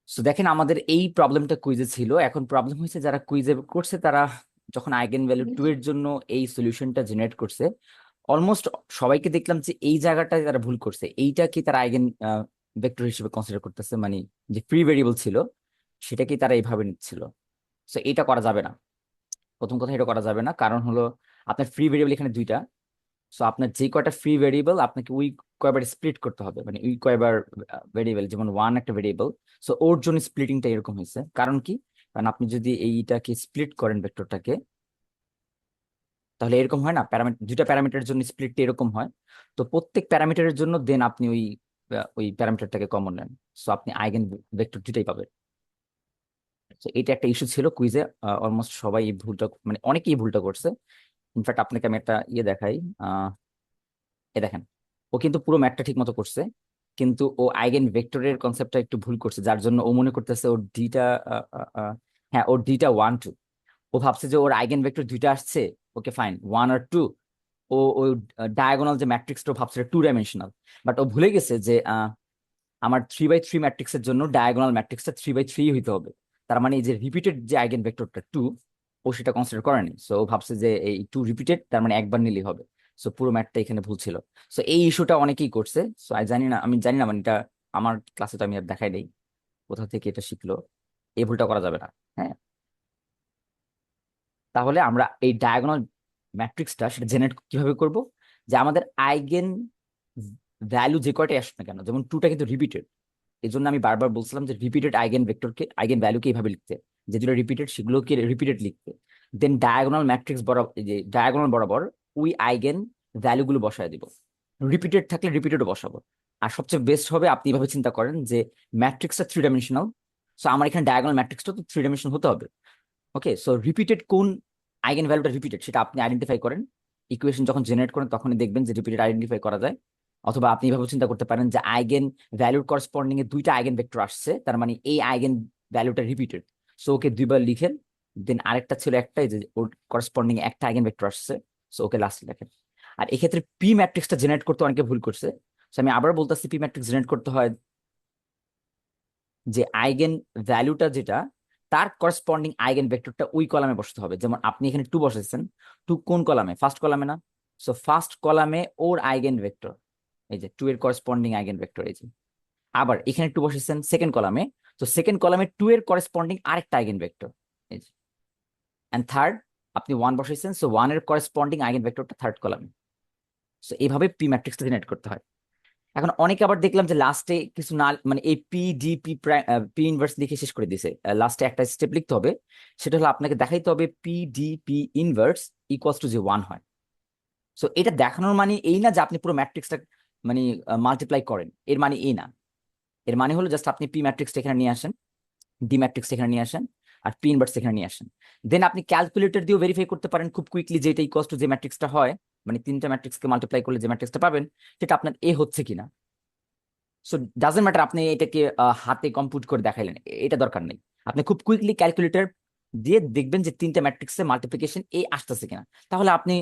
So দেখেন আমাদের এই প্রবলেমটা কুইজে ছিল। এখন প্রবলেম হয়েছে যারা কুইজে করছে তারা যখন আইগেন ভ্যালু 2 এর জন্য এই সলিউশনটা জেনারেট করছে, অলমোস্ট সবাইকে দেখলাম যে এই জায়গাটায় তারা ভুল করছে। এইটা কি তারা আইগেন ভেক্টর হিসেবে কনসিডার করতেছে, মানে যে ফ্রি ভেরিয়েবল ছিল সেটাকে তারা এইভাবে নিচ্ছিল। সো এটা করা যাবে না। প্রথম কথা, এটা করা যাবে না, কারণ হলো আপনার ফ্রি ভেরিয়েবল এখানে দুইটা। সো আপনার যে কয়টা ফ্রি ভেরিয়েবল আপনাকে ওই কয়বার স্প্লিট করতে হবে, মানে ওই কয়বার ভেরিয়েবল, যেমন ওয়ান একটা ভেরিয়েবল, সো ওর জন্য স্প্লিটিংটা এরকম হয়েছে। কারণ কি? কারণ আপনি যদি এইটাকে স্প্লিট করেন ভেক্টরটাকে, তাহলে এরকম হয় না, দুইটা প্যারামিটারের জন্য স্প্লিটটা এরকম হয়। তো প্রত্যেক প্যারামিটারের জন্য দেন আপনি ওই প্যারামিটারটাকে কমন নেন। সো আপনি আইগেন ভেক্টর দুটাই পাবেন। তো এটা একটা ইস্যু ছিল কুইজে। অলমোস্ট সবাই এই ভুলটা, মানে অনেকেই এই ভুলটা করছে। ইনফ্যাক্ট আপনাকে আমি একটা দেখাই। এ দেখেন, ও কিন্তু পুরো ম্যাথটা ঠিক মতো করছে, কিন্তু ও আইগেন ভেক্টরের কনসেপ্টটা একটু ভুল করছে, যার জন্য ও মনে করতেছে ওর ডিটা, হ্যাঁ ওর ডিটা 1 2। ও ভাবছে যে ওর আইগেন ভেক্টর দুইটা আসছে, ওকে ফাইন, 1 আর 2। ওই ডায়াগোনাল যে ম্যাট্রিক্সটা ভাবছে 2 ডাইমেনশনাল। বাট ও ভুলে গেছে যে আমার 3x3 ম্যাট্রিক্সের জন্য ডায়াগোনাল ম্যাট্রিক্সটা 3x3 হইতে হবে। তার মানে এই যে রিপিটেড যে আইগেন ভেক্টরটা 2, ও সেটা কনসিডার করেনি। সো ও ভাবছে যে এই 2 রিপিটেড, তার মানে একবার নিলেই হবে। সো পুরো ম্যাথটা এখানে ভুল ছিল। সো এই ইস্যুটা অনেকেই করছে। সো আমি জানি না, মানে এটা আমার ক্লাসে তো আমি আর দেখাই নেই কোথা থেকে এটা শিখলো। এই ভুলটা করা যাবে না। হ্যাঁ, তাহলে আমরা এই ডায়াগোনাল ম্যাট্রিক্সটা সেটা জেনারেট কিভাবে করব? যে আমাদের আইগেন ভ্যালু যে কয়টাই আসুক না কেন, যেমন 2টা কিন্তু রিপিটেড, এই জন্য আমি বারবার বলছিলাম যে রিপিটেড আইগেন ভেক্টরকে, আইগেন ভ্যালুকে এইভাবে লিখতে, যে দুটো রিপিটেড সেগুলোকে রিপিটেড লিখতে। দেন ডায়াগোনাল ম্যাট্রিক্স বরাবর, যে ডায়াগোনাল বরাবর ওই আইগেন ভ্যালুগুলো বসায় দিব। রিপিটেড থাকলে রিপিটেডও বসাবো। আর সবচেয়ে বেস্ট হবে আপনি এভাবে চিন্তা করেন যে ম্যাট্রিক্সটা 3 ডাইমেনশনাল। সো আমার এখানে ডায়াগোনাল ম্যাট্রিক্সটা তো 3 ডাইমেনশনাল হতে হবে। ওকে, সো রিপিটেড কোন আইগেন ভ্যালুটা রিপিটেড সেটা আপনি আইডেন্টিফাই করেন। ইকুয়েশন যখন জেনারেট করেন তখনই দেখবেন যে রিপিটেড আইডেন্টিফাই করা যায়। অথবা আপনি এভাবে চিন্তা করতে পারেন যে আইগেন ভ্যালুর করসপন্ডিং এ দুইটা আইগেন ভেক্টর আসছে, তার মানে এই আইগেন ভ্যালুটা রিপিটেড। সো ওকে দুইবার লিখেন। দেন আরেকটা ছিল একটা, এই যে ওর করসপন্ডিং একটা আইগেন ভেক্টর আসছে, সো ওকে লাস্টে লেখেন। আর এক্ষেত্রে পি ম্যাট্রিক্সটা জেনারেট করতে অনেকে ভুল করছে। সো আমি আবার বলতেছি, পি ম্যাট্রিক্স জেনারেট করতে হয় যে আইগেন ভ্যালুটা যেটা, তার করসপন্ডিং আইগেন ভেক্টরটা ওই কলামে বসাতে হবে। যেমন আপনি এখানে 2 বসাইছেন, 2 কোন কলামে? ফার্স্ট কলামে না? সো ফার্স্ট কলামে ওর আইগেন ভেক্টর, এই যে 2 এর করসপন্ডিং আইগেন ভেক্টর এই যে। আবার এখানে 2 বসাইছেন সেকেন্ড কলামে, তো সেকেন্ড কলামে 2 এর করসপন্ডিং আরেকটা আইগেন ভেক্টর এই যে। এন্ড থার্ড, আপনি 1 বসাইছেন, সো 1 এর করসপন্ডিং আইগেন ভেক্টরটা থার্ড কলামে। সো এইভাবে পি ম্যাট্রিক্সটা জেনারেট করতে হয়। এখন অনেকে আবার দেখলাম যে লাস্টে কিছু না, মানে এই P D P P inverse লিখে শেষ করে দিছে। লাস্টে একটা স্টেপ লিখতে হবে, সেটা হলো আপনাকে দেখাইতে হবে P D P inverse equals to যে 1 হয়। সো এটা দেখানোর মানে এই না যে আপনি পুরো ম্যাট্রিক্সটা মানে মাল্টিপ্লাই করেন, এর মানে এই না। এর মানে হলো জাস্ট আপনি পি ম্যাট্রিক্সটা এখানে নিয়ে আসেন, ডি ম্যাট্রিক্স এখানে নিয়ে আসেন, আর পি ইনভার্স এখানে নিয়ে আসেন। দেন আপনি ক্যালকুলেটর দিয়েও ভেরিফাই করতে পারেন খুব কুইকলি যে এটা ইকুয়ালস টু যে ম্যাট্রিক্সটা হয়, মানে তিনটা ম্যাট্রিক্সকে মাল্টিপ্লাই করলে যে ম্যাট্রিক্সটা পাবেন সেটা আপনার এ হচ্ছে কিনা। সো ডাজন্ট ম্যাটার আপনি এটাকে হাতে কম্পিউট করে দেখাইলেন, এটা দরকার নেই। আপনি খুব কুইকলি ক্যালকুলেটর দিয়ে দেখবেন যে তিনটা ম্যাট্রিক্সের মাল্টিপ্লিকেশন এ আসতেছে কিনা। তাহলে আপনি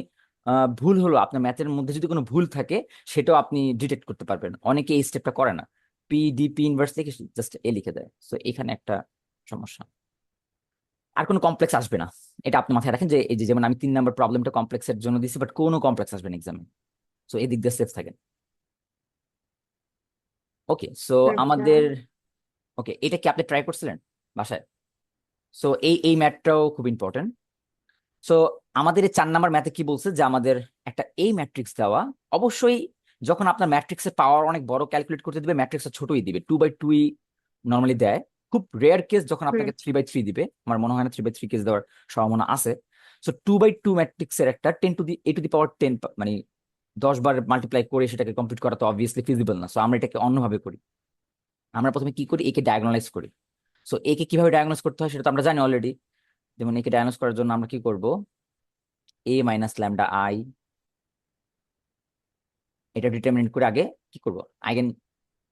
ভুল হলো, আপনার ম্যাথের মধ্যে যদি কোনো ভুল থাকে সেটাও আপনি ডিটেক্ট করতে পারবেন। অনেকে এই স্টেপটা করে না, পি ডি পি ইনভার্স লিখে জাস্ট এ লিখে দেয়। সো এখানে একটা সমস্যা। আর কোনো কমপ্লেক্স আসবে না, এটা আপনি মাথায় রাখেন। যে এই যে যেমন আমি 3 নম্বর প্রবলেমটা কমপ্লেক্সের জন্য দিছি, বাট কোনো কমপ্লেক্স আসবে না এক্সামে। সো এই দিক দিয়ে সেফ থাকেন। ওকে, সো আচ্ছা। আমাদের, ওকে, এটা কি আপনি ট্রাই করছিলেন বাসায়? সো এই ম্যাথটাও খুব ইম্পর্টেন্ট। সো আমাদের এই 4 নাম্বার ম্যাথে কি বলছে যে আমাদের একটা এই ম্যাট্রিক্স দেওয়া, অবশ্যই যখন আপনার ম্যাট্রিক্সের পাওয়ার অনেক বড় ক্যালকুলেট করতে দিবে, ম্যাট্রিক্সটা ছোটই দিবে, 2/2 নর্মালি দেয়। খুব রেয়ার কেস যখন হুম। আপনাকে 3/3 দিবে, আমার মনে হয় না 3/3 কেস দেওয়ার সম্ভাবনা আছে। সো 2/2 ম্যাট্রিক্সের একটা 10 টু দি পাওয়ার 10, মানে 10 বার মাল্টিপ্লাই করে সেটাকে কমপ্লিট করা তো অবভিয়াসলি ফিজিবল না। সো আমরা এটাকে অন্যভাবে করি। আমরা প্রথমে কি করি, একে ডায়াগোনালাইজ করি। সো একে কিভাবে ডায়াগনোজ করতে হয় সেটা তো আমরা জানি অলরেডি। যেমন একে ডায়াগনোজ করার জন্য আমরা কি করব, এ মাইনাস ল্যামডা আই, এটা ডিটারমিনেট করে আগে কি করব, আইগেন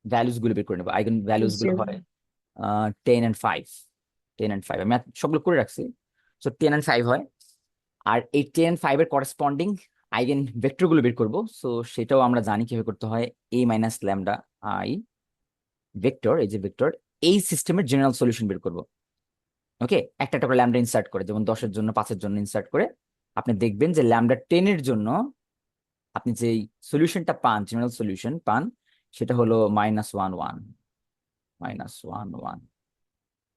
ভ্যালুস গুলো বের করে নেবো। আইগেন ভ্যালুস গুলো বুঝছেন। হয় 10 and 5। 10 and 5 আমি সবগুলো করে রাখছি। সো 10 and 5 হয়। আর এই 10 and 5 এর করেসপন্ডিং আইগেন ভেক্টর গুলো বের করবো। সো সেটাও আমরা জানি কিভাবে করতে হয়। এ মাইনাস ল্যামডা আই ভেক্টর, এই যে ভেক্টর এই সিস্টেমের জেনারেল সলিউশন বের করব। ওকে, একটা একটা করে ল্যামডা ইনসার্ট করে, যেমন 10-এর জন্য 5-এর জন্য ইনসার্ট করে আপনি দেখবেন যে ল্যামডা 10-এর জন্য আপনি যেই সলিউশনটা পান, জেনারেল সলিউশন পান, সেটা হলো -1 1 -1 1।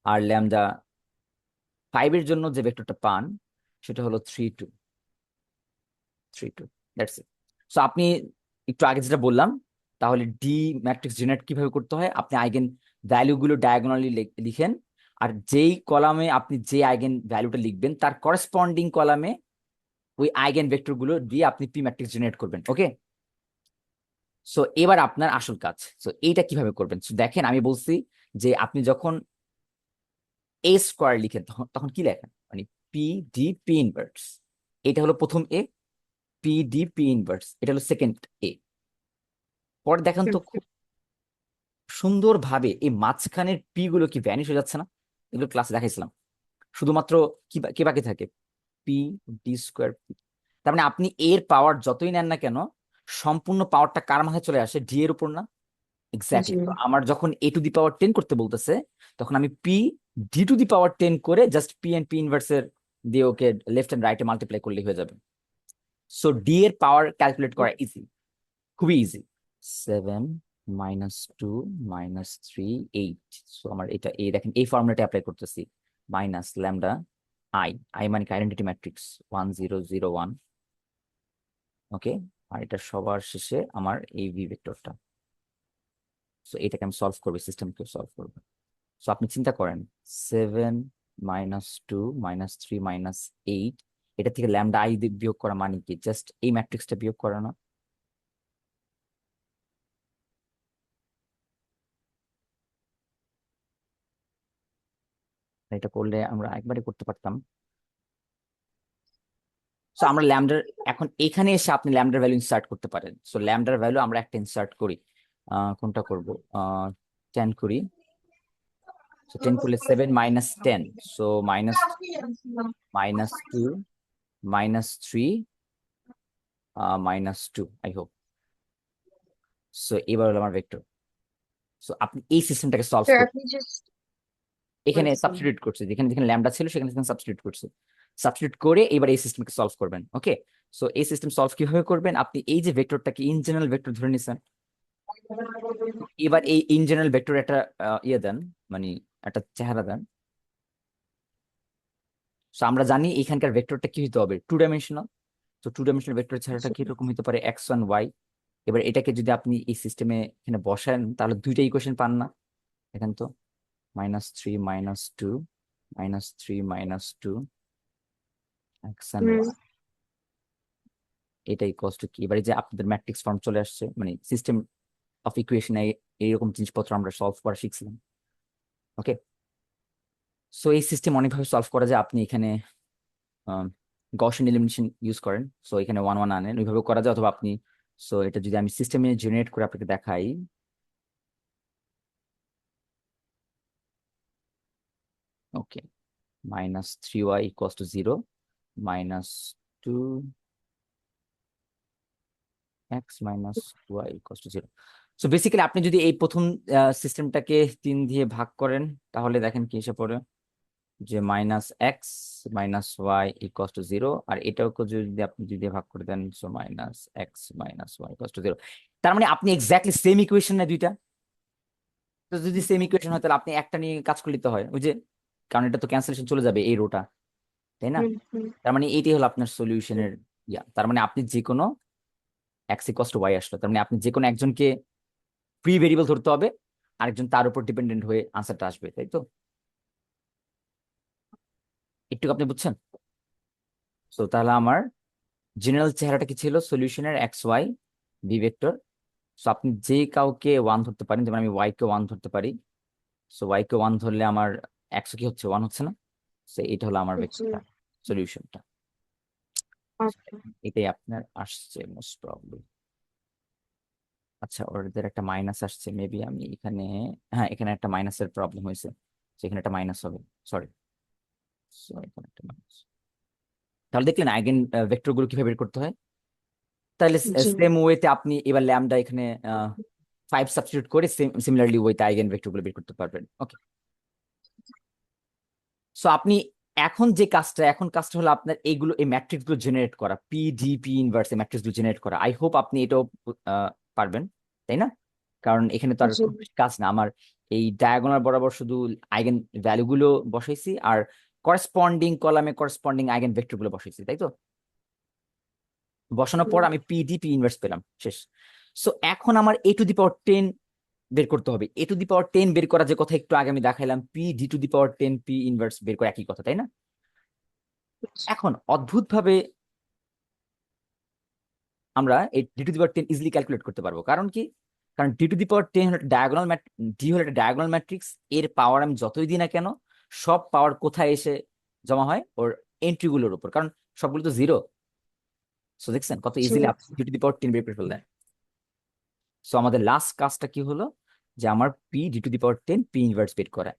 আর ল্যামডা 5-এর জন্য যে ভেক্টরটা পান সেটা হলো 3 2 3 2। That's it. সো আপনি একটু আগে যেটা বললাম, তাহলে ডি ম্যাট্রিক্স জেনারেট কিভাবে করতে হয়, আপনি আইগেন ভ্যালুগুলো ডায়াগোনালি লিখেন, আর যেই কলামে আপনি যে আইগেন ভ্যালুটা লিখবেন তার করেসপন্ডিং কলামে ওই আইগেন ভেক্টর গুলো দিয়ে আপনি পি ম্যাট্রিক্স জেনারেট করবেন। ওকে, সো এবার আপনার আসল কাজ। সো এইটা কিভাবে করবেন, সো দেখেন আমি বলছি যে আপনি যখন এ স্কোয়ার লিখেন তখন তখন কি লেখেন, মানে পি ডি পি ইনভার্স, এটা হলো প্রথম এ, পি ডি পি ইনভার্স এটা হলো সেকেন্ড এ। পরে দেখেন তো খুব সুন্দরভাবে এই মাঝখানের পি গুলো কি ভ্যানিশ হয়ে যাচ্ছে না? এগুলো ক্লাসে দেখাইছিলাম। শুধুমাত্র কি বাকি থাকে, পি ডি স্কোয়ার পি। তার মানে আপনি এর পাওয়ার যতই নেন না কেন, সম্পূর্ণ পাওয়ারটা কার মাথায় চলে আসে, ডি এর উপর না? জি। এক্স্যাক্টলি। তো আমার যখন এ টু দি পাওয়ার 10 করতে বলতেছে, তখন আমি পি ডি টু দি পাওয়ার 10 করে জাস্ট পি এন্ড পি ইনভার্সের দিয়ে ওকে লেফট এন্ড রাইটে মাল্টিপ্লাই করলেই হয়ে যাবে। সো ডি এর পাওয়ার ক্যালকুলেট করা ইজি, খুবই ইজি। 7 -2 -3 8। সো আমার এটা এই দেখেন এই ফর্মুলাটা অ্যাপ্লাই করতেছি, মাইনাস ল্যামডা আই, আই মানে আইডেন্টিটি ম্যাট্রিক্স 1 0 0 1। ওকে, আর এটা সবার শেষে আমার এই ভি ভেক্টরটা। সো এটাকে আমি সলভ করবো, সিস্টেমকে সলভ করবো। সো আপনি চিন্তা করেন 7 -2 -3 -8, এটা থেকে ল্যামডা আই বিয়োগ করা মানে কি, জাস্ট এই ম্যাট্রিক্সটা বিয়োগ করা না? এটা করলে আমরা একবারে করতে পারতাম। সো আমরা ল্যামডার, এখন এখানে এসে আপনি ল্যামডার ভ্যালু ইনসার্ট করতে পারেন। সো ল্যামডার ভ্যালু আমরা একটা ইনসার্ট করি, কোনটা করব, 10 করি। সো 10 করলে 7 -10, সো -2 -3 -2, আই হোপ। সো এবার হলো আমার ভেক্টর। সো আপনি এই সিস্টেমটাকে সলভ স্যার করুন। আপনি জাস্ট এখানে বলতেছেন। সাবস্টিটিউট করছে, যেখানে যেখানে ল্যামডা ছিল সেখানে সেখানে সাবস্টিটিউট করছে। সাবস্টিটিউট করে এবার এই সিস্টেমকে সলভ করবেন। ওকে, সো এই সিস্টেম সলভ কিভাবে করবেন, আপনি এই যে ভেক্টরটাকে ইন জেনারেল ভেক্টর ধরে নিছেন, এবার এই ইন জেনারেল ভেক্টর একটা ইয়ে দেন, মানে একটা চেহারা দেন। সো আমরা জানি এখানকার ভেক্টরটা কি হতে হবে, 2 ডাইমেনশনাল। তো 2 ডাইমেনশনাল ভেক্টর চেহারাটা জি। কিরকম হতে পারে, x1 y। এবার এটাকে যদি আপনি এই সিস্টেমে এখানে বসান তাহলে দুইটা ইকুয়েশন পান না? দেখেন তো, -3 -2 -3 -2 হুম। x1 y, এটা ইকুয়ালস টু কি? এবারে যে আপনাদের ম্যাট্রিক্স ফর্ম চলে আসছে, মানে সিস্টেম অফ ইকুয়েশনে এইরকম জিনিসপত্র আমরা সলভ করা শিখছিলাম। ওকে, সো এই সিস্টেম অনেকভাবে সলভ করা যায়। আপনি এখানে গসিয়ান এলিমিনেশন ইউজ করেন, সো এখানে 1 1 আনেন, ওইভাবে করা যায়। অথবা আপনি, সো এটা যদি আমি সিস্টেমে জেনারেট করে আপনাকে দেখাই, ওকে, -3y equals to 0, -2 x -y equals to 0। So basically আপনি যদি এই প্রথম সিস্টেমটাকে 3 দিয়ে ভাগ করেন তাহলে দেখেন কি এসে পড়ে, যে -x -y ইকুয়ালস টু 0, আর এটাকে যদি আপনি যদি ভাগ করে দেন, so -x -y equals to 0। তার মানে আপনি এক্স্যাক্টলি সেম ইকুয়েশন না দুইটা? তো যদি সেম ইকুয়েশন হয় তাহলে আপনি একটা নিয়ে কাজ করলে তো হয়, ওই যে, কারণ এটা তো ক্যান্সেলেশন চলে যাবে এই রোটা, তাই না? হুম হুম তার মানে এইটাই হলো আপনার সলিউশনের ইয়া। তার মানে আপনি যে কোনো x ইকুয়ালস টু y আসলো, তার মানে আপনি যে কোনো একজনকে ফ্রি ভেরিয়েবল ধরতে হবে, আরেকজন তার উপর ডিপেন্ডেন্ট হয়ে আনসারটা আসবে, তাই তো? একটু আপনি বুঝছেন? তো তাহলে আমার জেনারেল চেহারাটা কি ছিল, সলিউশনের x y b vector. So আপনি যে কাউকে 1 ধরতে পারেন, যেমন আমি ওয়াই কে 1 ধরতে পারি। সো ওয়াই কে 1 ধরলে আমার এক্স কি হচ্ছে, 1 হচ্ছে না? সো এটা হলো আমার জি। ভেক্টরটা, সলিউশনটা। আচ্ছা। এটাই আপনার আসছে মোস্ট প্রবাবলি। আচ্ছা, ওদের একটা মাইনাস আসছে মেবি, আমি এখানে, হ্যাঁ এখানে একটা মাইনাসের প্রবলেম হয়েছে, সেখানে একটা মাইনাস হবে, সরি। সো এখানে একটা মাইনাস। তাহলে দেখলেন আইগেন ভেক্টর গুলো কিভাবে বের করতে হয়। তাহলে জি। সেম ওয়েতে আপনি এবার ল্যামডা এখানে 5 সাবস্টিটিউট করে সিমিলারলি ওইটা আইগেন ভেক্টরগুলো বের করতে পারবেন। ওকে, সো আপনি এখন কাজটা হলো আপনার এইগুলো এই ম্যাট্রিক্স গুলো জেনারেট করা, পি ইনভার্স এই ম্যাট্রিক্স গুলো জেনারেট করা। আই হোপ আপনি এটাও পারবেন, তাই না? কারণ এখানে তো আর জি খুব বেশি কাজ না আমার। এই ডায়াগোনাল বরাবর শুধু আইগেন ভ্যালু গুলো বসাইছি আর করেসপন্ডিং কলামে করেসপন্ডিং আইগেন ভেক্টর গুলো বসাইছি, তাই তো? বসানোর পর আমি পি ইনভার্স পেলাম, শেষ। সো এখন আমার a⁻10 বের করতে হবে। a⁻10 বের করা যে কথা একটু আগে আমি দেখাইলাম, d⁻10 পি ইনভার্স বের করা একই কথা, তাই না? এখন অদ্ভুতভাবে আমরা এই d⁻10 ইজিলি ক্যালকুলেট করতে পারবো। কারণ কি? কারণ d⁻10 হলো ডায়াগোনাল ডি হলো একটা ডায়াগোনাল ম্যাট্রিক্স। এর পাওয়ার আমি যতই দিই না কেন, সব পাওয়ার কোথায় এসে জমা হয়? ওর এন্ট্রি গুলোর উপর, কারণ সবগুলো তো জিরো। সো দেখছেন কত জি ইজিলি আপনি d⁻10 বের করে ফেললেন। সো আমাদের লাস্ট কাজটা কি হলো, যে আমার d⁻10 পি ইনভার্স বের করা।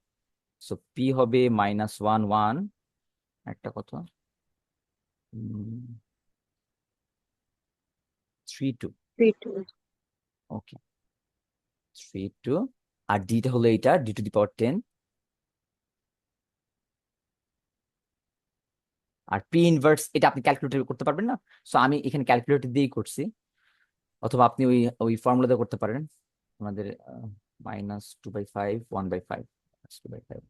সো পি হবে -1 1, একটা কত 3 2। 3 2 ওকে, 3 2। আর ডিটা হলো এটা d⁻10। আর পি ইনভার্স এটা আপনি ক্যালকুলেটর করতে পারবেন না, সো আমি এখানে ক্যালকুলেটর দিয়েই করছি। অথবা আপনি ওই ওই ফর্মুলা দিয়ে করতে পারেন। আমাদের -2/5 1/5, 2/5 2/5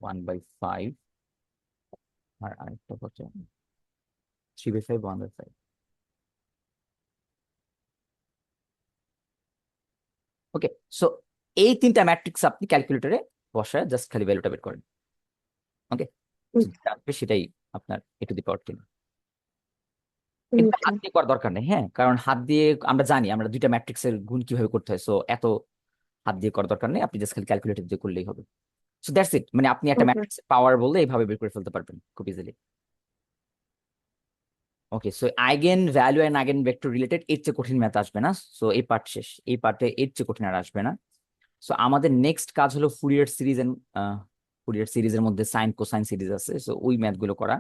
1/5, আর আরেকটা কত 3/5 1/5। ওকে, সো এই তিনটা ম্যাট্রিক্স আপনি ক্যালকুলেটরে বসায় জাস্ট খালি ভ্যালুটা বের করেন। ওকে, যেটা আসবে সেটাই আপনার a⁻10। এটা হাত দিয়ে করার দরকার নেই, হ্যাঁ, কারণ হাত দিয়ে আমরা জানি আমরা দুইটা ম্যাট্রিক্সের গুণ কিভাবে করতে হয়। সো এত হাত দিয়ে করার দরকার নেই, আপনি জাস্ট খালি ক্যালকুলেটর দিয়ে করলেই হবে। সো দ্যাটস ইট, মানে আপনি একটা ওকে ম্যাট্রিক্স পাওয়ার বললে এইভাবে বের করে ফেলতে পারবেন খুব easily. Okay, so eigen value and eigen vector related এর চেয়ে কঠিন ম্যাথ আসবে না। সো এই পার্ট শেষ, এই পার্টে এর চেয়ে কঠিন আর আসবে না। সো আমাদের নেক্সট কাজ হলো ফুরিয়ার সিরিজের মধ্যে সাইন কোসাইন সিরিজ আছে, সো ওই ম্যাথ গুলো করা।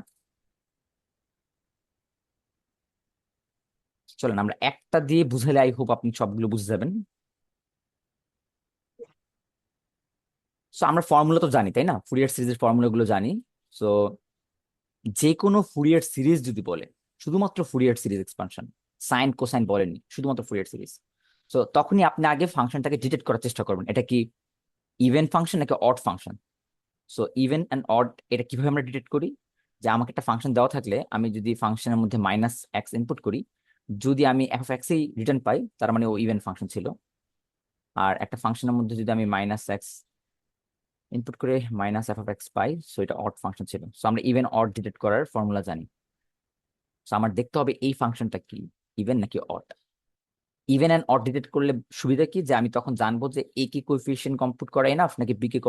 চলেন আমরা একটা দিয়ে বুঝালে আই হোপ আপনি সবগুলো বুঝে যাবেন। সো আমরা ফর্মুলা তো জানি, তাই না? ফুরিয়ার সিরিজের ফর্মুলা গুলো জানি। সো যে কোনো ফুরিয়ার সিরিজ যদি বলে, শুধুমাত্র Fourier series expansion, sine cosine বলেনি, শুধুমাত্র ফুরিয়ার সিরিজ, সো তখনই আপনি আগে ফাংশনটাকে ডিটেক্ট করার চেষ্টা করবেন, এটা কি ইভেন ফাংশন নাকি odd function. So even and odd এটা কিভাবে আমরা ডিটেক্ট করি, যে আমাকে একটা ফাংশন দেওয়া থাকলে আমি যদি ফাংশনের মধ্যে -x ইনপুট করি, যদি আমি f(x) এই রিটার্ন পাই, তার মানে ও ইভেন ফাংশন ছিল। আর একটা ফাংশনের মধ্যে যদি আমি -x ইনপুট করে -f(x) পাই, সো এটা অড ফাংশন ছিল। সো আমরা ইভেন অড ডিটেক্ট করার ফর্মুলা জানি। সো আমার দেখতে হবে এই ফাংশনটা কি ইভেন নাকি odd. Even and odd detect করলে সুবিধা কি, যে আমি তখন জানবো যে এ কি কোএফিসিয়েন্ট কম্পিউট করা এনাফ নাকি বি কে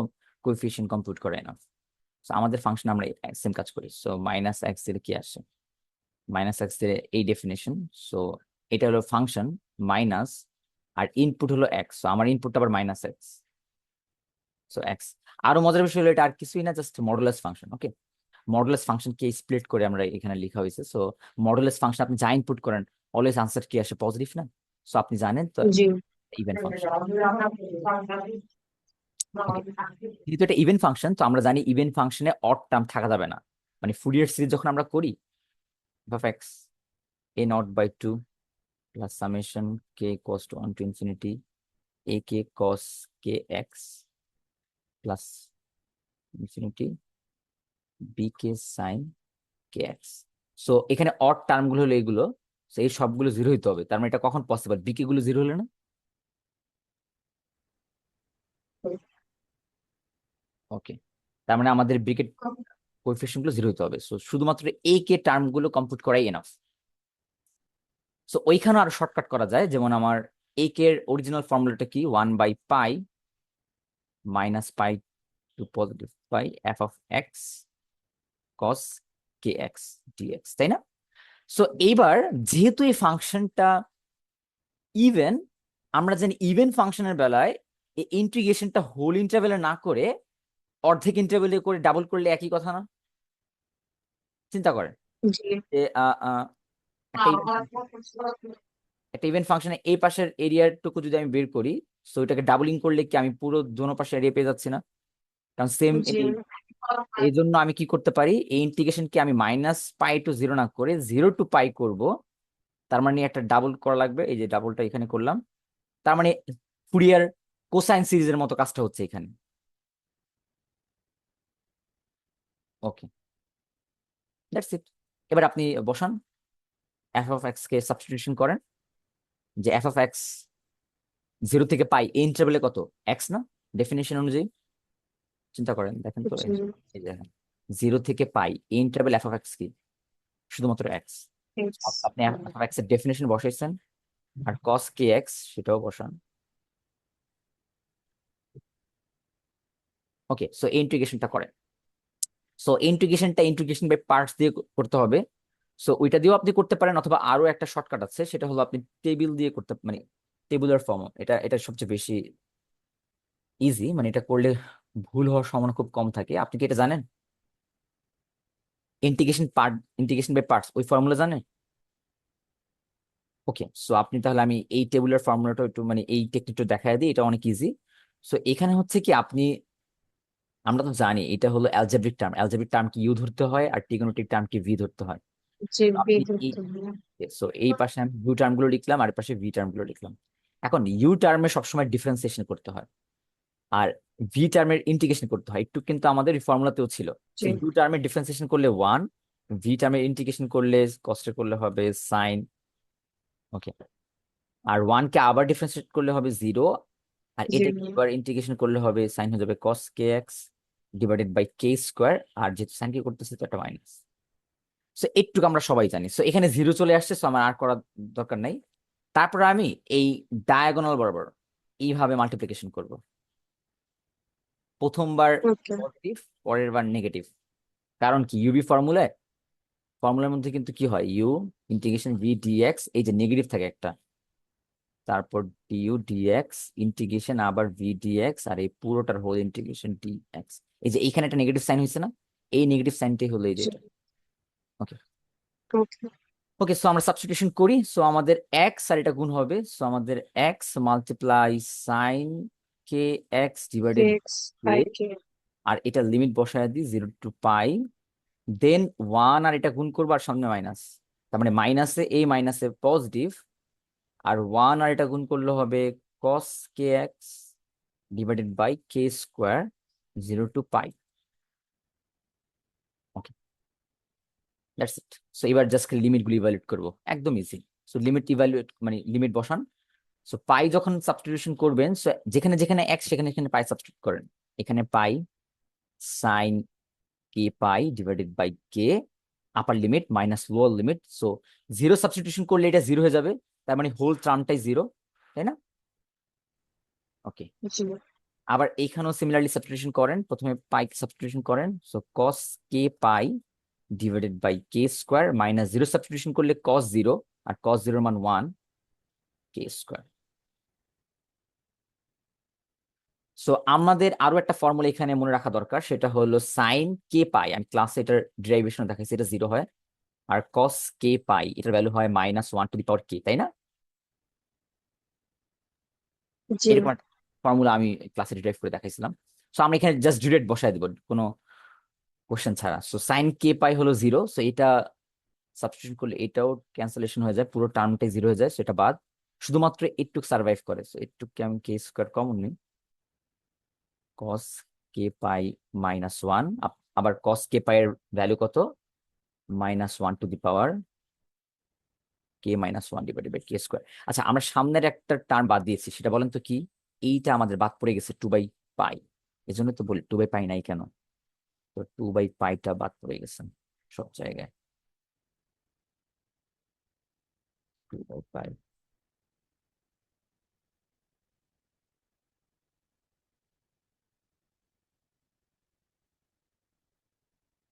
কোএফিসিয়েন্ট কম্পিউট করা এনাফ। সো আমাদের ফাংশন আমরা সেম কাজ করি। সো -x এর কি আসে, -x এর এই ডেফিনেশন। সো এটা হলো ফাংশন মাইনাস, আর ইনপুট হলো x, সো আমার ইনপুটটা আবার -x। So x। আরো মজার বিষয় হলো এটা আর কিছুই না, জাস্ট মডুলাস ফাংশন। ওকে, মডুলাস ফাংশনকে স্প্লিট করে আমরা এখানে লেখা হয়েছে। সো মডুলাস ফাংশন আপনি যা ইনপুট করেন অলওয়েজ আনসার কি আসে, পজিটিভ না? সো আপনি জানেন তো জি ইভেন ফাংশন। ওকে, যেহেতু এটা ইভেন ফাংশন, তো আমরা জানি ইভেন ফাংশনে অড টার্ম থাকা যাবে না। মানে ফুরিয়ার সিরিজ যখন আমরা করি, f(x) a0/2 plus summation k cos to 1 to infinity ak cos kx plus infinity bk sin kx। So এখানে অড টার্ম গুলো হলো এগুলো। সো এই সবগুলো জিরো হইতে হবে, তার মানে এটা কখন পসিবল, বিকে গুলো জিরো হলে না? ওকে, তার মানে আমাদের বিকে কোএফিসিয়েন্ট গুলো জিরো হইতে হবে। সো শুধুমাত্র এই কে টার্ম গুলো কম্পিউট করাই এনাফ। সো ওইখানে আরো শর্টকাট করা যায়, যেমন আমার এ কে এর অরিজিনাল ফর্মুলাটা কি, 1/π -π to +π f(x) cos kx dx, তাই না? সো এইবার যেহেতু এই ফাংশনটা ইভেন, আমরা জানি ইভেন ফাংশনের বেলায় এই ইন্টিগ্রেশনটা হোল ইন্টারভ্যালে না করে অর্ধেক ইন্টারভ্যালে করে ডাবল করলে একই কথা না? চিন্তা করেন জি যে একটা একটা ইভেন ফাংশনে এই পাশের এরিয়াটুকু যদি আমি বের করি, সো এটাকে ডাবলিং করলে কি আমি পুরো দোনো পাশে এরিয়া পেয়ে যাচ্ছি না? কারণ সেম জি এই জন্য আমি কি করতে পারি, এই ইন্টিগ্রেশনকে আমি -π to 0 না করে 0 to π করব। তার মানে একটা ডাবল করা লাগবে, এই যে ডাবলটা এখানে করলাম। তার মানে ফুরিয়ার কোসাইন সিরিজের মতো কাজটা হচ্ছে এখানে। ওকে, দ্যাটস ইট। এবার আপনি বসান, f(x) কে সাবস্টিটিউশন করেন, যে f(x) 0 থেকে π এই ইন্টারভ্যালে কত, x না? ডেফিনিশন অনুযায়ী চিন্তা করেন, দেখেন তো, জি এই দেখেন 0 থেকে π এই ইন্টারভ্যাল f(x) কি? শুধুমাত্র x। এক্স আপনি f(x) এর ডেফিনেশন বসাইছেন, আর cos kx সেটাও বসান। ওকে, সো এই ইন্টিগ্রেশনটা করেন। সো ইন্টিগ্রেশনটা ইন্টিগ্রেশন বাই পার্টস দিয়ে করতে হবে। সো ওইটা দিয়েও আপনি করতে পারেন, অথবা আরো একটা শর্টকাট আছে, সেটা হলো আপনি টেবিল দিয়ে করতে, মানে টেবুলার ফর্ম, এটা সবচেয়ে বেশি ইজি, মানে এটা করলে ভুল হওয়ার সম্ভাবনা খুব কম থাকে। আপনি কি এটা জানেন? ইন্টিগ্রেশন বাই পার্টস ওই ফর্মুলা জানেন? ওকে, সো আপনি তাহলে, আমি এই টেবুলার ফর্মুলাটা একটু, মানে এই টেকনিকটা দেখায় দিই, এটা অনেক ইজি। সো এখানে হচ্ছে কি, আপনি, আমরা তো জানি এটা হলো অ্যালজেব্রিক টার্ম। অ্যালজেব্রিক টার্ম কি ইউ ধরতে হয়, আর ট্রিগোনোমেট্রিক টার্ম কি ভি ধরতে হয়। জি তো বি আপনি এই, ধরতে হবে। সো এই পাশে আমি ইউ টার্ম গুলো লিখলাম, আর এই পাশে ভি টার্ম গুলো লিখলাম। এখন ইউ টার্মে সবসময় ডিফারেন্সিয়েশন করতে হয়, আর ভি টার্মের ইন্টিগ্রেশন করতে হয়। একটু কিন্তু আমাদের এই ফর্মুলাতেও ছিল। জি তো ইউ টার্মের ডিফারেন্সিয়েশন করলে 1, ভি টার্মের ইন্টিগ্রেশন করলে, কস্টে করলে হবে সাইন। ওকে, আর 1 কে আবার ডিফারেন্সিয়েট করলে হবে 0, আর জি এটাকে এবার ইন্টিগ্রেশন করলে হবে সাইন হয়ে যাবে cos kx divided by k square, আর যেহেতু সাইন কে করতেছে তো একটা মাইনাস। সো এইটুকু আমরা সবাই জানি। সো এখানে 0 চলে আসছে, সো আমার আর করার দরকার নাই। তারপর আমি এই ডায়াগোনাল বরাবর এইভাবে মাল্টিপ্লিকেশন করব। প্রথমবার ওকে পজিটিভ, পরের বার নেগেটিভ। কারণ কি, ইউবি ফর্মুলার মধ্যে কিন্তু কি হয়, ইউ ইন্টিগ্রেশন ভি ডিএক্স, এই যে নেগেটিভ থাকে একটা, তারপর ডিইউ ডিএক্স ইন্টিগ্রেশন আবার ভি ডিএক্স, আর এই পুরোটার হোল ইন্টিগ্রেশন ডিএক্স। এই যে এইখানে একটা নেগেটিভ সাইন হয়েছে না, এই নেগেটিভ সাইনটাই হলো এই যে জি এটা। ওকে, ওকে ওকে, সো আমরা সাবস্টিটিউশন করি। সো আমাদের এক্স আর এটা গুণ হবে, সো আমাদের x multiply sine k x divided x k, by k আর এটা লিমিট বসায় দিই 0 to π, দেন 1 আর এটা গুণ করবো, আর সামনে মাইনাস, তার মানে মাইনাসে এই মাইনাসে পজিটিভ, আর 1 আর এটা গুণ করলে হবে cos kx divided by k square 0 to π। Okay, that's it. So এবার জাস্ট লিমিট গুলো ইভালুয়েট করবো, একদম ইজি। সো লিমিট ইভালুয়েট, মানে লিমিট বসান। সো পাই যখন সাবস্টিটিউশন করবেন, সো যেখানে যেখানে এক্স সেখানে সেখানে পাই সাবস্টিটিউট করেন। এখানে pi sine k pi divided by k, upper limit minus lower limit. So 0 substitution করলে এটা 0 হয়ে যাবে, তার মানে হোল টার্মটাই 0, তাই না? ওকে, জি আবার এইখানেও সিমিলারলি সাবস্টিটিউশন করেন, প্রথমে পাই সাবস্টিটিউশন করেন। So cos k pi divided by k square, -0 substitution করলে cos 0, আর cos 0 মান 1 কে স্কোয়ার। সো আমাদের আরো একটা ফর্মুলা এখানে মনে রাখা দরকার, সেটা হলো সাইন কে পাই, আমি ক্লাসে এটার ডেরিভেশন দেখাইছি, এটা 0 হয়, আর cos কে পাই এটার ভ্যালু হয় -1 to the power k, তাই না? জি এরকম একটা ফর্মুলা আমি ক্লাসে ডিরাইভ করে দেখাইছিলাম। সো আমরা এখানে জাস্ট ডিরেক্ট বসাই দিব কোনো কোশ্চেন ছাড়া। সো সাইন কে পাই হলো 0, সো এটা সাবস্টিটিউশন করলে এটাও ক্যান্সেলেশন হয়ে যায়, পুরো টার্মটাই 0 হয়ে যায়, সেটা বাদ, শুধুমাত্র এইটুক সার্ভাইভ করে। সো এইটুককে আমি কে স্কোয়ার কমন নিই, cos কে পাই -1, আবার cos কে পাই এর ভ্যালু কত, -1 to the power k-1 divided by k square. আচ্ছা, আমরা সামনের একটা টার্ম বাদ দিয়েছি, সেটা বলেন তো কি? এইটা আমাদের বাদ পড়ে গেছে 2/π, এই জন্য তো বলি 2/π নাই কেন। তো 2/πটা বাদ পড়ে গেছে সব জায়গায়, 2/π।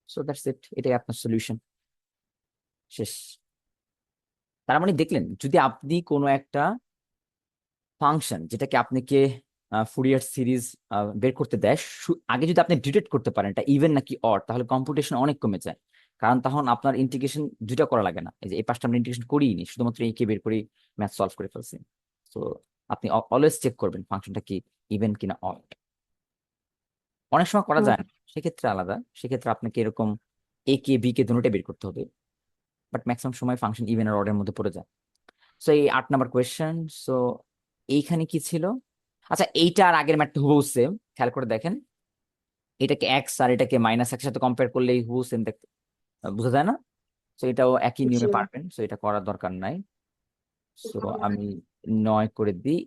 সো দ্যাটস ইট, এটাই আপনার সলিউশন, শেষ। তার মানে দেখলেন, যদি আপনি কোনো একটা ফাংশন যেটাকে আপনাকে ফুরিয়ার সিরিজ বের করতে দেয়, আগে যদি আপনি ডিটেক্ট করতে পারেন এটা ইভেন নাকি অড, তাহলে কম্পিউটেশন অনেক কমে যায়। কারণ তখন আপনার ইন্টিগ্রেশন দুইটা করা লাগে না, এই যে এই পাশটা আমরা ইন্টিগ্রেশন করিই নি, শুধুমাত্র এই কে বের করি ম্যাথ সলভ করে ফেলছি। তো আপনি অলওয়েজ চেক করবেন ফাংশনটা কি ইভেন কিনা অড। অনেক সময় করা যায় না, সেক্ষেত্রে আলাদা, সেক্ষেত্রে আপনাকে এরকম এ কে বি কে দুটোটা বের করতে হবে, বাট ম্যাক্সিমাম সময় ফাংশন ইভেন আর অডের মধ্যে পড়ে যায়। সো এই 8 নম্বর কোয়েশ্চেন। সো এইখানে কি ছিল? আচ্ছা, এইটা আর আগের ম্যাথটা হুবহু সেম, খেয়াল করে দেখেন। এটাকে এক্স আর এটাকে মাইনাস এক্সের সাথে কম্পেয়ার করলেই হুবহু সেম দেখতে বোঝা যায় না? সো এটাও একই জি নিয়মে পারবেন, সো এটা করার দরকার নাই। সো আমি 9 করে দিই।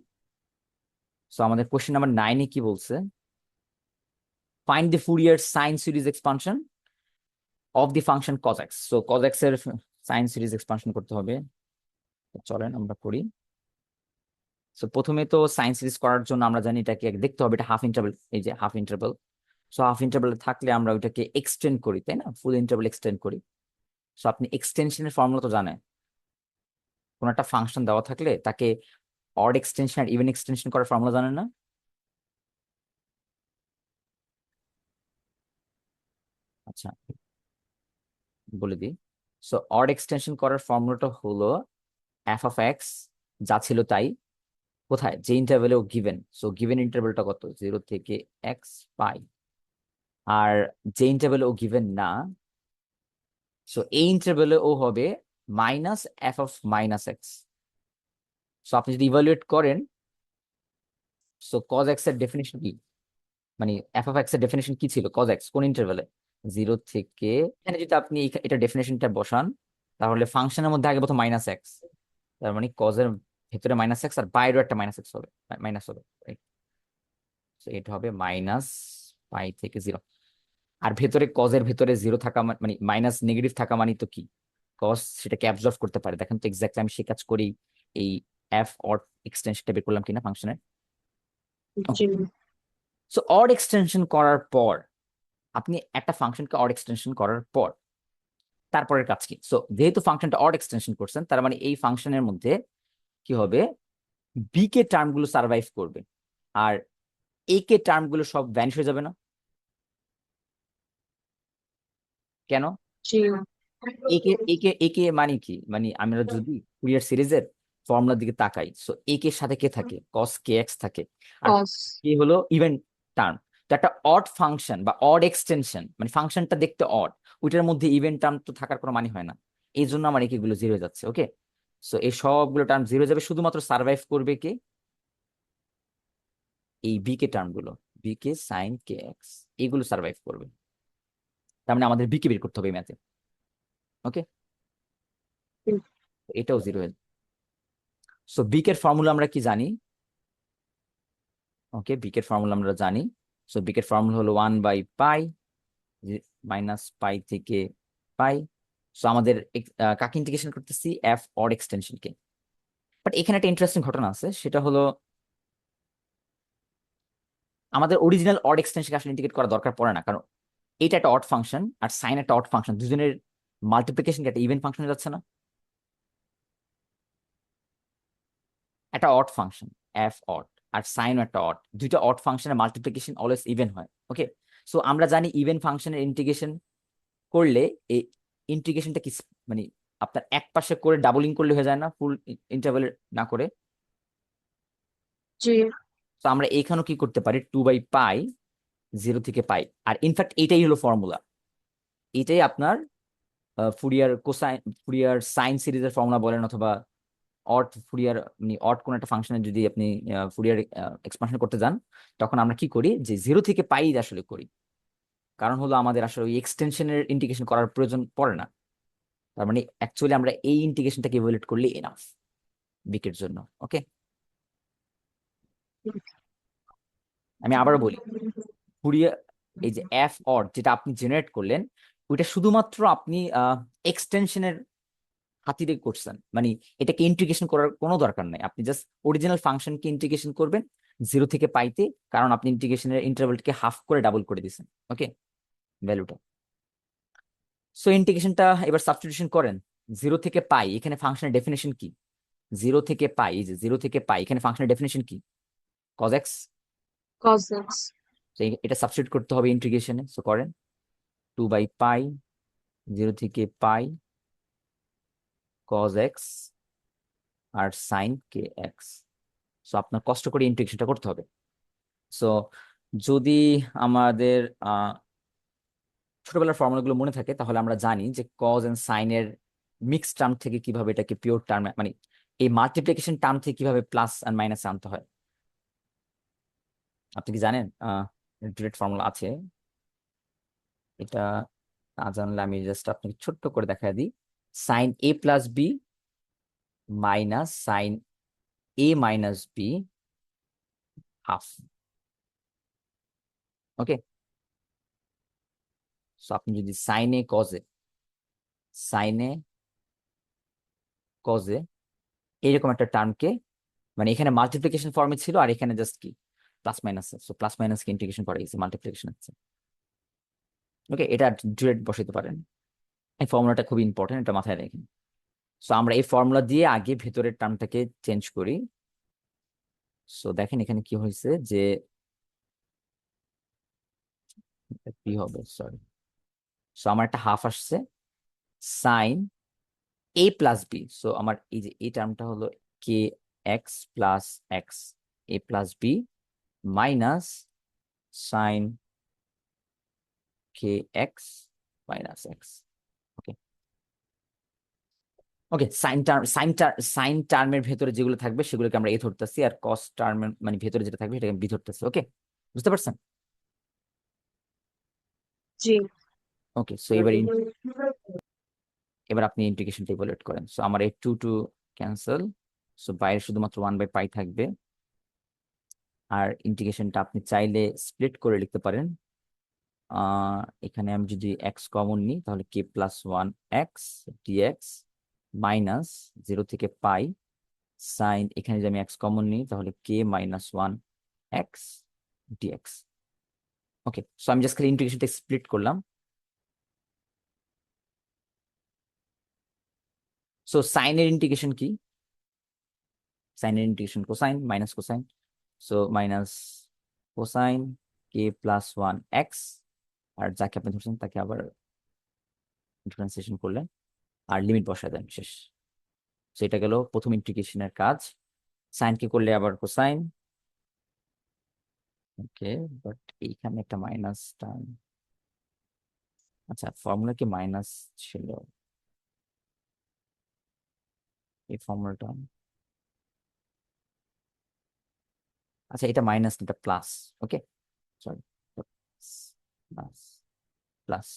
সো আমাদের কোয়েশ্চেন নাম্বার 9-এ কি বলছে? Find the Fourier sine series expansion of the function cos x। So cos x এর সাইন সিরিজ এক্সপানশন করতে হবে, চলেন আমরা করি। সো প্রথমে তো সাইন সিরিজ করার জন্য আমরা জানি এটাকে দেখতে হবে, এটা হাফ ইন্টারভ্যাল, এই যে হাফ ইন্টারভ্যাল। সো হাফ ইন্টারভ্যালে থাকলে আমরা ওইটাকে এক্সটেন্ড করি, তাই না? ফুল ইন্টারভ্যাল এক্সটেন্ড করি। সো আপনি এক্সটেনশনের ফর্মুলা তো জানেন, কোন একটা ফাংশন দেওয়া থাকলে তাকে অড এক্সটেনশন আর ইভেন এক্সটেনশন করার ফর্মুলা জানেন না? আচ্ছা, বলে দিই। সো অড এক্সটেনশন করার ফর্মুলাটা হলো এফ অফ এক্স যা ছিল তাই, কোথায়? যে ইন্টারভ্যালে ও গিভেন। সো গিভেন ইন্টারভ্যালটা কত? 0 থেকে এক্স পাই। আর যে ইন্টারভ্যালে ও গিভেন না, সো এই ইন্টারভ্যালে ও হবে minus F of minus x. So আপনি যদি ইভালুয়েট করেন, সো কজ এক্স এর ডেফিনেশন কি, মানে এফ অফ এক্স এর ডেফিনেশন কি ছিল কজ এক্স কোন ইন্টারভ্যালে? 0 থেকে, এখানে যদি আপনি এটা ডেফিনেশনটা বসান, তাহলে ফাংশনের মধ্যে আগে প্রথম মাইনাস এক্স, তার মানে কজের ভেতরে মাইনাস এক্স আর বাইরেও একটা মাইনাস এক্স হবে, মাইনাস হবে, right? So এটা হবে মাইনাস পাই থেকে 0। আর ভেতরে কজের ভেতরে 0 থাকা মানে মাইনাস নেগেটিভ থাকা মানে তো কি, কজ সেটাকে অ্যাবজর্ব করতে পারে। দেখেন তো এক্স্যাক্টলি আমি সে কাজ করি, এই এফ অড এক্সটেনশনটা বের করলাম কিনা ফাংশনের। জি সো অড এক্সটেনশন করার পর, আপনি একটা ফাংশনকে অড এক্সটেনশন করার পর তারপরের কাজ কি? সো যেহেতু ফাংশনটা অড এক্সটেনশন করছেন, তার মানে এই ফাংশনের মধ্যে কি হবে, বি কে টার্ম গুলো সার্ভাইভ করবে, আর এ কে টার্ম গুলো সব ভ্যানিশ হয়ে যাবে না? কেন? জি একে মানে কি, মানে আমরা যদি ফুরিয়ার সিরিজের ফর্মুলার দিকে তাকাই, সো এ কে সাথে কে থাকে? কস কে এক্স থাকে। আর কস কে হলো ইভেন টার্ম। তো একটা অড ফাংশন বা অড এক্সটেনশন মানে ফাংশনটা দেখতে অড, ওইটার মধ্যে ইভেন টার্ম তো থাকার কোনো মানে হয় না। এই জন্য আমার একে গুলো জিরো যাচ্ছে, ওকে? সো এই সবগুলো টার্ম জিরো যাবে, শুধুমাত্র সার্ভাইভ করবে কে? এই বি কে টার্ম গুলো, বি কে সাইন কে এক্স, এইগুলো সার্ভাইভ করবে। তার মানে আমাদের বি কে বের করতে হবে ম্যাথে, ওকে? এটাও জিরো হয়ে, সো বি কে ফর্মুলা আমরা কি জানি? ওকে, বি কে ফর্মুলা আমরা জানি। সো বি কে ফর্মুলা হলো 1/পাই, মাইনাস পাই থেকে পাই। সো আমাদের কাকে ইন্টিগ্রেশন করতেছি? F odd এক্সটেনশনকে। বাট এখানে একটা ইন্টারেস্টিং ঘটনা আছে, সেটা হলো আমাদের অরিজিনাল অড এক্সটেনশনকে আসলে ইন্টিগ্রেট করা দরকার পড়ে না, কারণ এটা একটা অড ফাংশন আর সাইন একটা অড ফাংশন, দুজনের মাল্টিপ্লিকেশন একটা ইভেন ফাংশনে যাচ্ছে না? একটা অড ফাংশন এফ অড আর সাইন একটা অড, দুইটা অড ফাংশনের মাল্টিপ্লিকেশন অলওয়েজ ইভেন হয়, ওকে? সো আমরা জানি ইভেন ফাংশনের ইন্টিগ্রেশন করলে এই ইন্টিগ্রেশনটা কি, মানে আপনার এক পাশে করে ডাবলিং করলে হয়ে যায় না, ফুল ইন্টারভ্যাল না করে? জি তো আমরা এখানেও কি করতে পারি, 2/পাই 0 থেকে পাই। আর ইনফ্যাক্ট এটাই হলো ফর্মুলা, এটাই আপনার ফুরিয়ার সাইন সিরিজের ফর্মুলা বলেন, অথবা অড ফুরিয়ার, মানে অড কোন একটা ফাংশনের যদি আপনি ফুরিয়ার এক্সপানশন করতে যান, তখন আমরা কি করি, যে 0 থেকে পাই আসলে করি। কারণ হলো আমাদের আসলে ওই এক্সটেনশনের ইন্টিগ্রেশন করার প্রয়োজন পড়ে না। তার মানে অ্যাকচুয়ালি আমরা এই ইন্টিগ্রেশনটাকে ইভালুয়েট করলে এনাফ বিকের জন্য, ওকে? আমি আবারও বলি, ফুরিয়ার, এই যে এফ অড যেটা আপনি জেনারেট করলেন, ওইটা শুধুমাত্র আপনি এক্সটেনশনের খাতিরে করছেন, মানে এটাকে ইন্টিগ্রেশন করার কোনো দরকার নাই। আপনি জাস্ট অরিজিনাল ফাংশনকে ইন্টিগ্রেশন করবেন 0 থেকে পাইতে, কারণ আপনি ইন্টিগ্রেশনের ইন্টারভ্যালটাকে হাফ করে ডাবল করে দিচ্ছেন, ওকে, ভ্যালুটা। সো ইন্টিগ্রেশনটা এবার সাবস্টিটিউশন করেন। 0 থেকে পাই, এখানে ফাংশনের ডেফিনেশন কি? 0 থেকে পাই, এই যে 0 থেকে পাই, এখানে ফাংশনের ডেফিনেশন কি? Cos x. কস এক্স এটা সাবস্টিটিউট করতে হবে ইন্টিগ্রেশনে, সো করেন 2/পাই 0 থেকে পাই cos x আর sin kx। সো আপনার কষ্ট করে ইন্টিগ্রেশনটা করতে হবে। সো যদি আমাদের ছোটবেলার ফর্মুলাগুলো মনে থাকে তাহলে আমরা জানি যে কজ এন্ড সাইন এর মিক্স টার্ম থেকে কিভাবে এটাকে পিওর টার্ম, মানে এই মাল্টিপ্লিকেশন টার্ম থেকে কিভাবে প্লাস এন্ড মাইনাস আনতে হয়। আপনি কি জানেন? ডিরেক্ট ফর্মুলা আছে, এটা না জানলে আমি জাস্ট আপনাকে ছোট্ট করে দেখাই দিই। সাইন এ প্লাস বি মাইনাস সাইন এ মাইনাস বি হাফ। ওকে, সো আপনি যদি সাইনে কজে এরকম একটা টার্মকে, মানে এখানে মাল্টিপ্লিকেশন ফর্মে ছিল আর এখানে জাস্ট কি plus minus, so plus minus কে ইন্টিগ্রেশন করে গেছে মাল্টিপ্লিকেশন হচ্ছে। ওকে, এটা ডিরেক্ট বসাইতে পারেন। এই ফর্মুলাটা খুব ইম্পর্টেন্ট, এটা মাথায় রাখেন। সো আমরা এই ফর্মুলা দিয়ে আগে ভেতরের টার্মটাকে চেঞ্জ করি। সো দেখেন এখানে কি হয়েছে যে কি হবে, সরি। সো আমার একটা হাফ আসছে সাইন এ প্লাস বি। সো আমার এই যে এই টার্মটা হলো কে এক্স প্লাস এক্স এ plus B minus sine k x minus x. ওকে, ওকে, সাইন টার্মের ভেতরে যেগুলো থাকবে সেগুলোকে আমরা এ ধরতেছি, আর কস টার্মের মানে ভেতরে যেটা থাকবে সেটাকে বি ধরতেছি। ওকে, বুঝতে পারছেন? জি। ওকে, সো এবার আপনি ইন্টিগ্রেশনটা ইভালুয়েট করেন। সো আমার এই টু টু ক্যান্সেল, সো বাইরে শুধুমাত্র 1/পাই থাকবে। আর ইন্টিগ্রেশনটা আপনি চাইলে স্প্লিট করে লিখতে পারেন। এখানে আমি যদি এক্স কমন নিই তাহলে k plus one x dx minus 0 থেকে পাই সাইন, এখানে যদি আমি এক্স কমন নিই তাহলে k minus one x dx. Okay, so আমি জাস্ট খালি ইন্টিগ্রেশনটা স্প্লিট করলাম। সো সাইনের ইন্টিগ্রেশন কি? সাইনের integration cosine minus cosine, so minus cosine k plus one x, আর যাকে আপনি ধরছেন তাকে আবার ডিফারেন্সিয়েশন করলেন আর লিমিট বসায় দেন, শেষ। সেটা গেল প্রথম ইন্টিগ্রেশনের কাজ। সাইন কে করলে আবার কোসাইন। ওকে, বাট এইখানে একটা মাইনাস টার্ম, আচ্ছা ফর্মুলা কি মাইনাস ছিল? এই ফর্মুলাটা, আচ্ছা এটা মাইনাস, এটা প্লাস। ওকে, সরি, প্লাস প্লাস।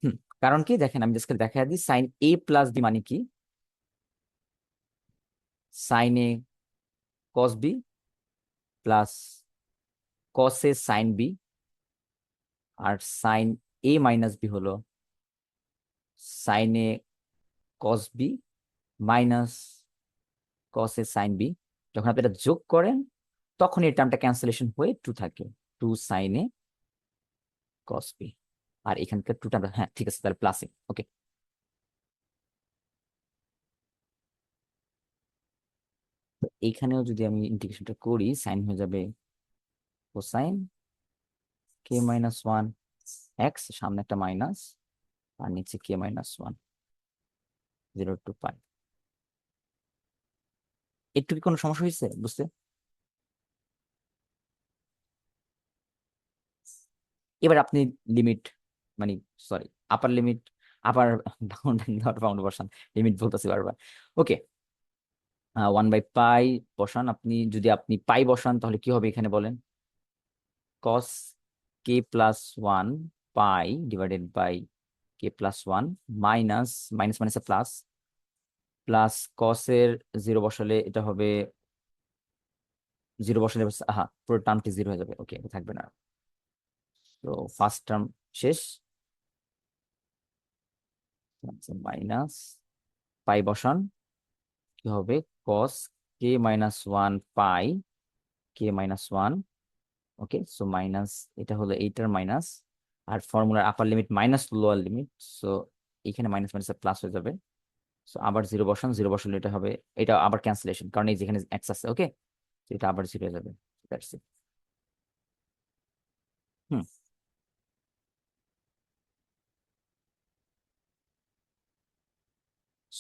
হুম, কারণ কি দেখেন আমি জাস্ট দেখা দিই, সাইন এ প্লাস বি মানে কি? সাইন এ কস বি প্লাস কস এ সাইন বি, আর সাইন এ মাইনাস বি হলো সাইন এ কস বি মাইনাস কস এ সাইন বি। যখন আপনি এটা যোগ করেন তখন এই টার্মটা ক্যান্সেলেশন হয়ে টু থাকে, টু সাইন এ কস বি। আর এখানকার টু টার্ম, হ্যাঁ ঠিক আছে, তাহলে প্লাসে। ওকে, এইখানেও যদি আমি ইন্টিগ্রেশনটা করি সাইন হয়ে যাবে কোসাইন কে মাইনাস ওয়ান এক্স, সামনে একটা মাইনাস আর নিচে কে মাইনাস ওয়ান 0 টু পাই। একটু কি কোনো সমস্যা হয়েছে বুঝতে? এবার আপনি লিমিট, মানে সরি আপার লিমিট, আপার বাউন্ড বসান, লিমিট বলতেছি বারবার। ওকে, 1/পাই বসান। আপনি যদি আপনি পাই বসান তাহলে কি হবে এখানে বলেন? Cos k plus one pi divided by k plus one minus minus মাইনাসে প্লাস, প্লাস কসের 0 বসালে এটা হবে 0 বসালে পুরো টার্মটি 0 হয়ে যাবে। ওকে, এটা থাকবে না। তো ফার্স্ট টার্ম শেষ, মাইনাস পাই বসান, কি হবে cos k minus one pi k minus one. Okay, so minus, এটা হলো এইটার মাইনাস, আর ফর্মুলার upper limit minus lower limit, so এখানে মাইনাস মাইনাস প্লাস হয়ে যাবে। সো আবার 0 বসান, 0 বসালে এটা হবে, এটা আবার ক্যান্সেলেশন কারণ এই যেখানে এক্স আছে। ওকে, এটা আবার 0 হয়ে যাবে। That's it. হুম,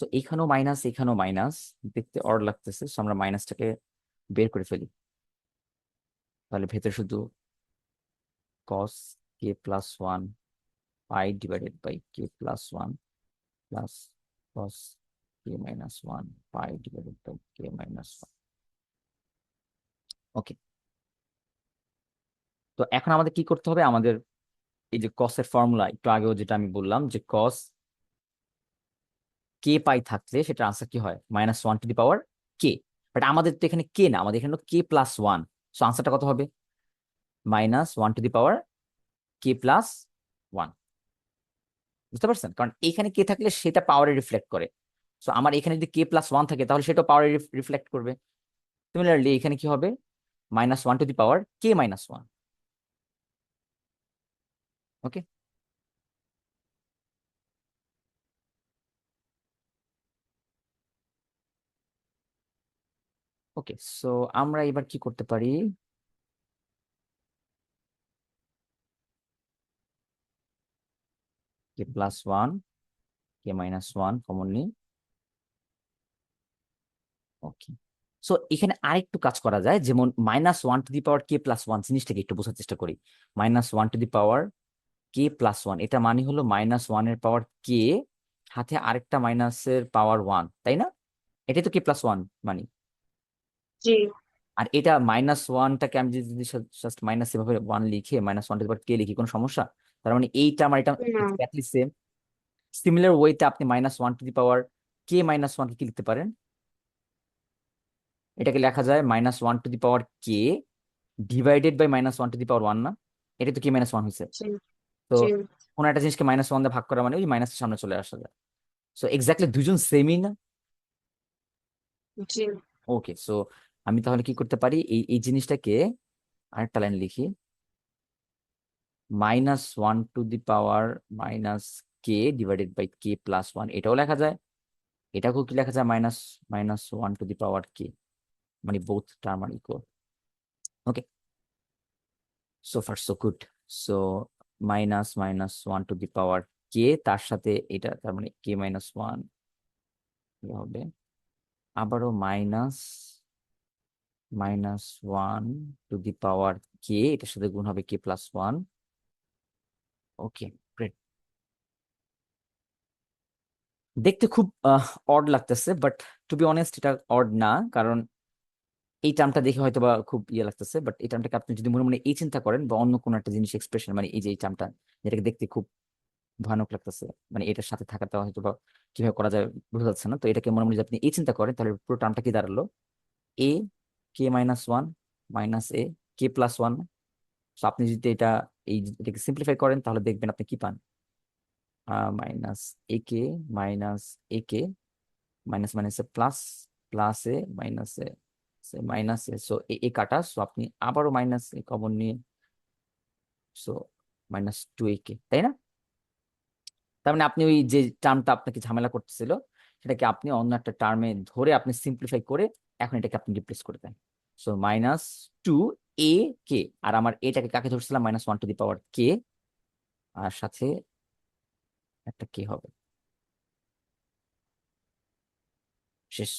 সো এখানেও মাইনাস, এখানেও মাইনাস, দেখতে অড লাগতেছে। সো আমরা মাইনাসটাকে বের করে ফেলি, তাহলে ভেতরে শুধু cos k plus one pi divided by k plus one plus cos k minus one pi divided by k minus one. Okay, তো এখন আমাদের কি করতে হবে? আমাদের এই যে cos এর ফর্মুলা একটু আগেও যেটা আমি বললাম যে cos কে পাই থাকলে সেটা আনসার কি হয়? -1 to the power K. But আমাদের তো এখানে কে না, আমাদের এখানে কে প্লাস ওয়ান। সো আনসারটা কত হবে? -1 to the power K plus one. বুঝতে পারছেন? কারণ এখানে কে থাকলে সেটা পাওয়ারে রিফ্লেক্ট করে। সো আমার এখানে যদি কে প্লাস ওয়ান থাকে তাহলে সেটাও পাওয়ারে রিফ্লেক্ট করবে। সিমিলারলি এখানে কি হবে? -1 to the power k minus one. Okay, okay. So আমরা এবার কি করতে পারি? কে প্লাস ওয়ান, কে মাইনাস ওয়ান কমন নিই। ওকে, সো এখানে আরেকটু কাজ করা যায়, যেমন -1 to the power K plus one জিনিসটাকে একটু বোঝার চেষ্টা করি। -1 to the power K plus one, এটা মানে হলো -1 এর পাওয়ার কে সাথে আরেকটা মাইনাসের পাওয়ার ওয়ান, তাই না? এটাই তো কে প্লাস ওয়ান মানে। জি, আর এটা -1টাকে আমি যদি জাস্ট মাইনাস এভাবে ওয়ান লিখে -1 টু দি পাওয়ার কে লিখি, কোনো সমস্যা? তার মানে এইটা আমার, এটা না, এক্স্যাক্টলি সেম। সিমিলার ওয়েতে আপনি -1 to the power k minus one কি লিখতে পারেন? এটাকে লেখা যায় -1 to the power k divided by -1 to the power one, না? এটা তো কে মাইনাস ওয়ান হয়েছে। জি, তো জি, কোন একটা জিনিসকে -1 দিয়ে ভাগ করা মানে ওই মাইনাসের সামনে চলে আসা যায়। সো এক্স্যাক্টলি দুজন সেমই না? জি, ওকে, সো আমি তাহলে কি করতে পারি? এই এই জিনিসটাকে আরেকটা লাইন লিখি, -1 to the power minus k divided by k plus one, এটাও লেখা যায়। এটাকেও কি লেখা যায়? -1 টু দি পাওয়ার কে, মানে বোথ টার্ম আর equal. Okay, so far so good. So -1 to the power k, তার সাথে এটা, তার মানে কে মাইনাস ওয়ান হবে, আবারও -1 টু দি পাওয়ার কে, এটার সাথে গুণ হবে কে প্লাস ওয়ান। ওকে, গ্রেট। দেখতে খুব অড লাগতেছে, বাট টু বি অনেস্ট এটা অড না, কারণ এই টার্মটা দেখে হয়তো বা খুব ইয়ে লাগতেছে, বাট এই টার্মটাকে আপনি যদি মনে মনে এই চিন্তা করেন বা অন্য কোনো একটা জিনিস এক্সপ্রেশন, মানে এই যে এই টার্মটা যেটাকে দেখতে খুব ভয়ানক লাগতেছে, মানে এটার সাথে থাকাটা হয়তো বা কিভাবে করা যায় বোঝা যাচ্ছে না, তো এটাকে মনে মনে যদি আপনি এই চিন্তা করেন তাহলে পুরো টার্মটা কি দাঁড়ালো? এ কে মাইনাস ওয়ান মাইনাস এ কে প্লাস ওয়ান। তো আপনি যদি এটাকে সিম্পলিফাই করেন তাহলে দেখবেন আপনি কি পান? মাইনাস এ কে মাইনাস এ কে মাইনাস মাইনাসে প্লাস, প্লাস এ মাইনাস এ মাইনাস এ, সো এ কাটা, সো আপনি আবারও মাইনাস এ কমন নিয়ে, সো -2 ak, তাই না? তার মানে আপনি ওই যে টার্মটা আপনাকে ঝামেলা করতেছিল সেটাকে আপনি অন্য একটা টার্মে ধরে আপনি সিম্পলিফাই করে এখন এটাকে আপনি রিপ্লেস করে দেন। সো -2 ak, আর আমার এটাকে কাকে ধরছিলাম? -1 টু দি পাওয়ার কে, আর সাথে একটা কে হবে, শেষ।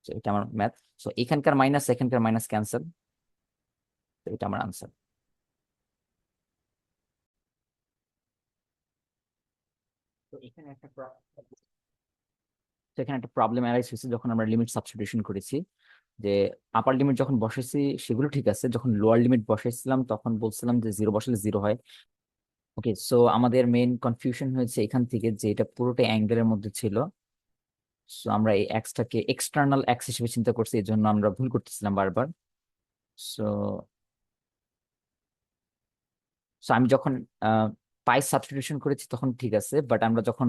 So, এটা আমার ম্যাথ। সো এখানকার মাইনাস এখানকার মাইনাস ক্যান্সেল, তো এটা আমার আনসার। তো এখানে একটা তো এখানে একটা প্রবলেম অ্যারাইজ হয়েছে যখন আমরা লিমিট সাবস্টিটিউশন করেছি, যে আপার লিমিট যখন বসাইছি সেগুলো ঠিক আছে, যখন লোয়ার লিমিট বসাইছিলাম তখন বলছিলাম যে জিরো বসালে জিরো হয়। ওকে, সো আমাদের মেইন কনফিউশন হয়েছে এখান থেকে যে এটা পুরোটা অ্যাঙ্গেলের মধ্যে ছিল। সো আমরা এই এক্সটাকে এক্সটার্নাল এক্স হিসেবে চিন্তা করছি, এই জন্য আমরা ভুল করতেছিলাম বারবার। সো সো আমি যখন পাই সাবস্টিটিউশন করেছি তখন ঠিক আছে, বাট আমরা যখন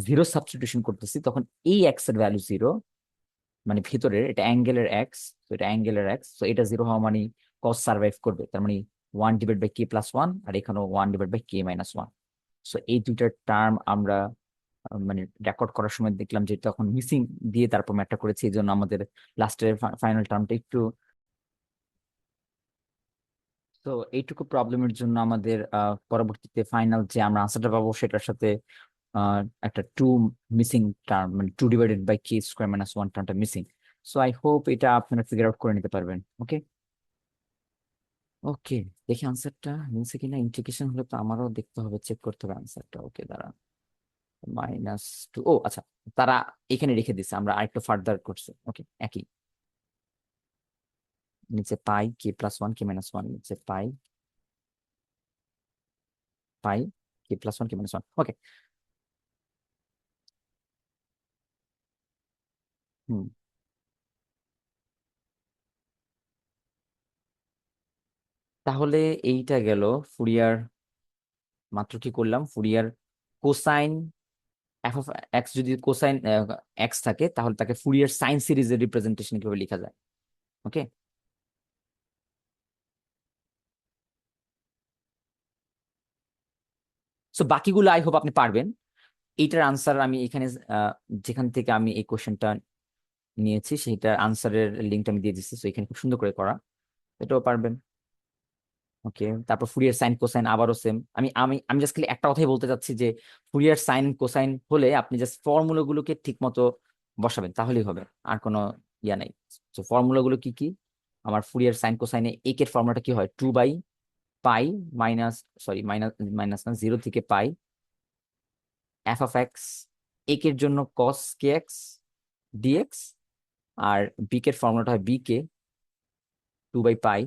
জিরো সাবস্টিটিউশন করতেছি তখন এই এক্স এর ভ্যালু জিরো, মানে ভিতরের এটা অ্যাঙ্গেলের এক্স, তো এটা অ্যাঙ্গেলের এক্স, তো এটা জিরো হওয়া মানে কস সার্ভাইভ করবে, তার মানে 1/k+1, আর এখানেও 1/k-1। সো এই দুইটার টার্ম আমরা মানে রেকর্ড করার সময় দেখলাম যে তখন মিসিং দিয়ে তারপর ম্যাথটা করেছি, এই জন্য আমাদের লাস্টের ফাইনাল টার্মটা একটু, তো এইটুকু প্রবলেমের জন্য আমাদের পরবর্তীতে ফাইনাল যে আমরা আনসারটা পাবো সেটার সাথে একটা টু মিসিং টার্ম, মানে 2/k² - 1 টার্মটা মিসিং। সো আই হোপ এটা আপনারা ফিগার আউট করে নিতে পারবেন। ওকে ওকে, দেখি আনসারটা মিলছে কিনা। ইন্টিগ্রেশন হলে তো আমারও দেখতে হবে, চেক করতে হবে আনসারটা। ওকে, দাঁড়া, -2, ও আচ্ছা, তারা এখানে রেখে দিচ্ছে, আমরা আরেকটু ফার্দার করছি। ওকে, একই, নিচে পাই k+1 k-1, নিচে পাই পাই k+1 k-1। ওকে, হুম, তাহলে এইটা গেল ফুরিয়ার। মাত্র কি করলাম, Fourier cosine F of x, যদি কোসাইন এক্স থাকে তাহলে তাকে ফুরিয়ার সাইন সিরিজের রিপ্রেজেন্টেশন কিভাবে লেখা যায়। ওকে, সো বাকিগুলো আই হোপ আপনি পারবেন। এইটার আনসার আমি এখানে যেখান থেকে আমি এই কোশ্চেনটা নিয়েছি সেইটার আনসারের লিঙ্কটা আমি দিয়ে দিচ্ছি, তো এখানে খুব সুন্দর করে করা, এটাও পারবেন। ওকে, তারপর ফুরিয়ার সাইন কোসাইন আবারও সেম। আমি আমি আমি জাস্ট খালি একটা কথাই বলতে চাচ্ছি যে ফুরিয়ার সাইন কোসাইন হলে আপনি জাস্ট ফর্মুলাগুলোকে ঠিক মতো বসাবেন, তাহলেই হবে, আর কোনো ইয়া নাই। তো ফর্মুলাগুলো কি কি, আমার ফুরিয়ার সাইন কোসাইনে একের ফর্মুলাটা কি হয়, 2/পাই মাইনাস, সরি মাইনাস, মাইনাস না, 0 থেকে পাই f(x), একের জন্য cos kx dx, আর বিকের ফর্মুলাটা হয় বিকে 2/পাই।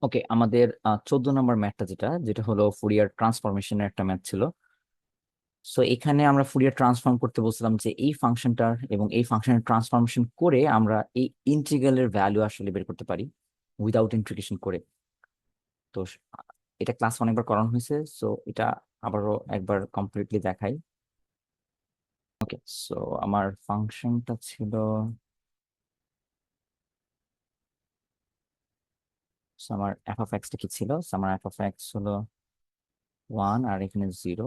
ওকে, আমাদের 14 নম্বর ম্যাথটা যেটা যেটা হলো ফুরিয়ার ট্রান্সফরমেশনের একটা ম্যাথ ছিল। সো এখানে আমরা ফুরিয়ার ট্রান্সফর্ম করতে বলছিলাম যে এই ফাংশনটার এবং এই ফাংশনের ট্রান্সফরমেশন করে আমরা এই ইন্টিগ্রালের ভ্যালু আসলে বের করতে পারি উইদাউট ইন্টিগ্রেশন করে। তো এটা ক্লাস অনেকবার করানো হয়েছে, সো এটা আবারও একবার কমপ্লিটলি দেখাই। ওকে, সো আমার ফাংশনটা ছিল, so আমার f(x) কি ছিল, so আমার f(x) হলো 1 আর এখানে 0,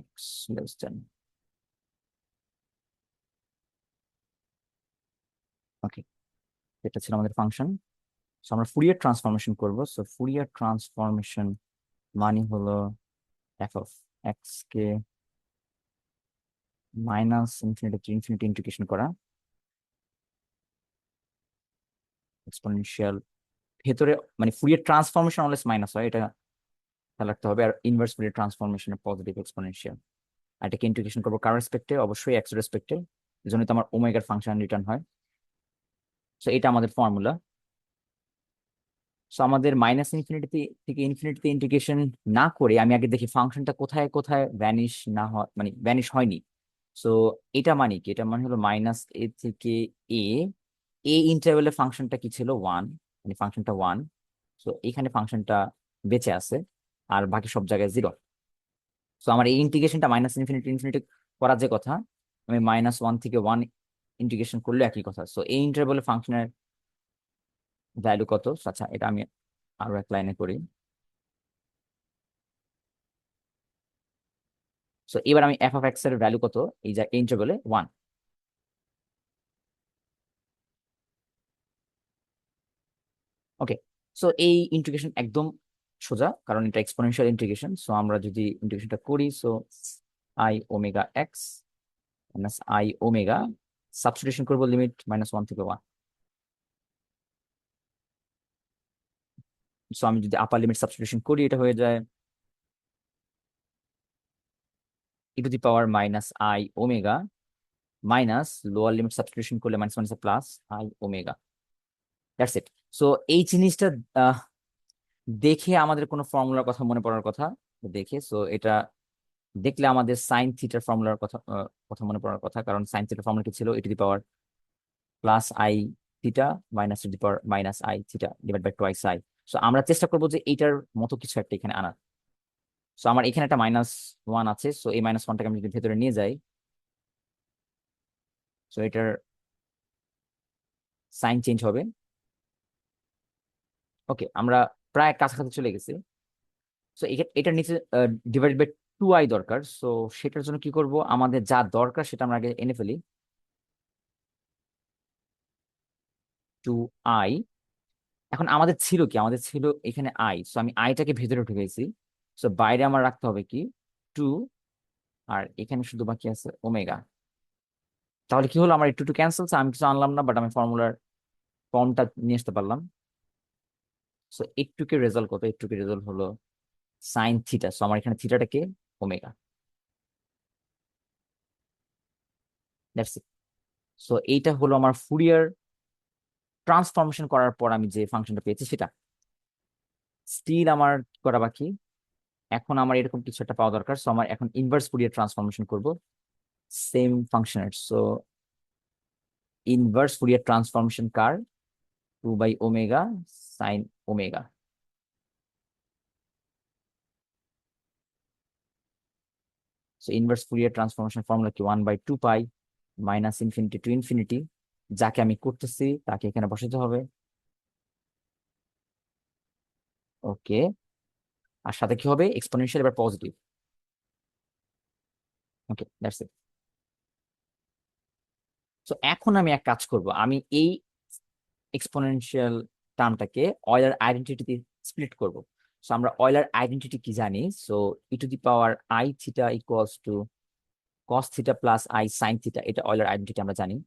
x < ওকে, এটা ছিল আমাদের ফাংশন। সো আমরা ফুরিয়ার ট্রান্সফরমেশন করব। সো ফুরিয়ার ট্রান্সফরমেশন মানে হলো f(x) K -infinity to infinity integration করা, এক্সপোনেনশিয়াল ভেতরে, মানে ফুরিয়ার ট্রান্সফরমেশন অলওয়েজ মাইনাস হয়, এটা খেয়াল রাখতে হবে। আর ইনভার্স ফুরিয়ার ট্রান্সফরমেশনের পজিটিভ এক্সপোনেনশিয়াল। আর এটাকে ইন্টিগ্রেশন করবো কার রেসপেক্টে, অবশ্যই এক্স রেসপেক্টে, এই জন্য তো আমার ওমেগার ফাংশন রিটার্ন হয়। সো এটা আমাদের ফর্মুলা। সো আমাদের -ইনফিনিটি থেকে ইনফিনিটিতে ইন্টিগ্রেশন না করে আমি আগে দেখি ফাংশনটা কোথায় কোথায় ভ্যানিশ না হয়, মানে ভ্যানিশ হয়নি। সো এটা মানে কি, এটা মানে হলো -a থেকে এ, ইন্টারভ্যালের ফাংশনটা কি ছিল, 1, মানে ফাংশনটা 1। সো এখানে ফাংশনটা বেঁচে আছে, আর বাকি সব জায়গায় 0। সো আমার এই ইন্টিগ্রেশনটা -ইনফিনিটি ইনফিনিটি করার যে কথা, আমি -1 থেকে 1 ইন্টিগ্রেশন করলে একই কথা। সো এই ইন্টারভ্যালের ফাংশনের ভ্যালু কত, আচ্ছা এটা আমি আরো এক লাইনে করি। সো এবার আমি f(x) এর ভ্যালু কত, এই যে ইন্টারভ্যালে 1। ওকে, সো এই ইন্টিগ্রেশন একদম সোজা, কারণ এটা এক্সপোনেনশিয়াল ইন্টিগ্রেশন। সো আমরা যদি ইন্টিগ্রেশনটা করি, সো i(ω(x) - i(ω), সাবস্টিটিউশন করবো লিমিট -1 থেকে 1। সো আমি যদি আপার লিমিট সাবস্টিটিউশন করি, এটা হয়ে যায় e⁻⁻i(ω) minus lower limit substitution করলে -1 plus i(ω). That's it. So এই জিনিসটা আহ, দেখে আমাদের কোনো ফর্মুলার কথা মনে পড়ার কথা, দেখে, সো এটা দেখলে আমাদের সাইন থিটার ফর্মুলার কথা কথা মনে পড়ার কথা, কারণ সাইন থিটার ফর্মুলা কি ছিল, e⁻+i(θ - i(θ) divide by twice i। So আমরা চেষ্টা করবো যে এইটার মতো কিছু একটা এখানে আনার। সো আমার এখানে একটা -1 আছে, সো এই -1টাকে আমি যদি ভেতরে নিয়ে যাই, সো এটার সাইন চেঞ্জ হবে। ওকে, আমরা প্রায় কাছাকাছি চলে গেছি। সো এটার নিচে ডিভাইড বাই 2i দরকার। সো সেটার জন্য কি করব, আমাদের যা দরকার সেটা আমরা আগে এনে ফেলি। 2i এখন আমাদের ছিল কি, আমাদের ছিল এখানে আই, সো আমি আইটাকে ভেতরে ঢুকেছি, সো বাইরে আমার রাখতে হবে কি 2, আর এখানে শুধু বাকি আছে ওমেগা। তাহলে কি হলো, আমার একটু টু ক্যান্সেল, আমি কিছু আনলাম না, বাট আমি ফর্মুলার ফর্মটা নিয়ে আসতে পারলাম। সো এইটুকে রেজাল্ট কত, এইটুকে রেজাল্ট হলো সাইন থিটা, সো আমার এখানে থিটাটাকে ওমেগা, দ্যাটস ইট। সো এইটা হলো আমার ফুরিয়ার ট্রান্সফরমেশন করার পর আমি যে ফাংশনটা পেয়েছি সেটা। স্টিল আমার কি করা বাকি, এখন আমার এরকম কিছু একটা পাওয়া দরকার, সো আমার এখন ইনভার্স ফুরিয়ার ট্রান্সফরমেশন করব সেম ফাংশনের। সো ইনভার্স ফুরিয়ার ট্রান্সফরমেশন কার, 2/ওমেগা sine omega. So inverse Fourier transformation formula কি, 1/2 pi minus infinity to infinity, যাকে আমি করতেছি তাকে এখানে বসাতে হবে। ওকে, আর সাথে কি হবে, এক্সপোনেনশিয়াল এবার positive. Okay, that's it. So এখন আমি এক কাজ করব, আমি এই এক্সপোনেনশিয়াল টার্মটাকে অয়লার আইডেন্টিটি স্প্লিট করব। সো আমরা অয়লার আইডেন্টিটি কি জানি, so e⁻i theta equals to cos theta plus i sine theta, এটা অয়লার আইডেন্টিটি আমরা জানি।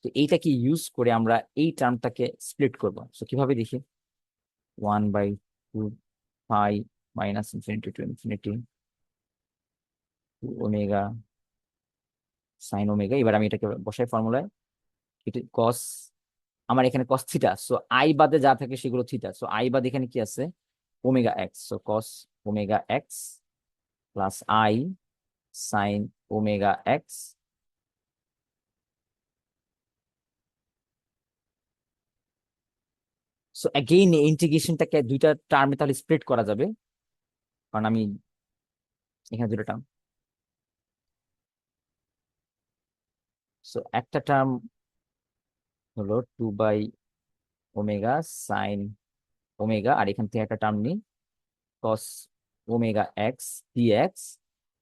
তো এইটাকে ইউজ করে আমরা এই টার্মটাকে স্প্লিট করব। সো কিভাবে দেখি, 1/2 pi minus infinity to infinity omega sine omega. এবার আমি এটাকে বসাই ফর্মুলায়, এটা কস, আমার এখানে কস থিটা, সো আই বাদে যা থাকে সেগুলো থিটা, সো আই বাদে এখানে কি আছে omega x, so cos omega x plus i sine omega x. So again ইন্টিগ্রেশনটাকে দুইটা টার্মে তাহলে স্প্লিট করা যাবে, কারণ আমি এখানে দুটো টার্ম, সো একটা টার্ম হলো 2/ওমেগা সাইন ওমেগা, আর এখান থেকে একটা টার্ম নিই কস ওমেগা এক্স ডিএক্স,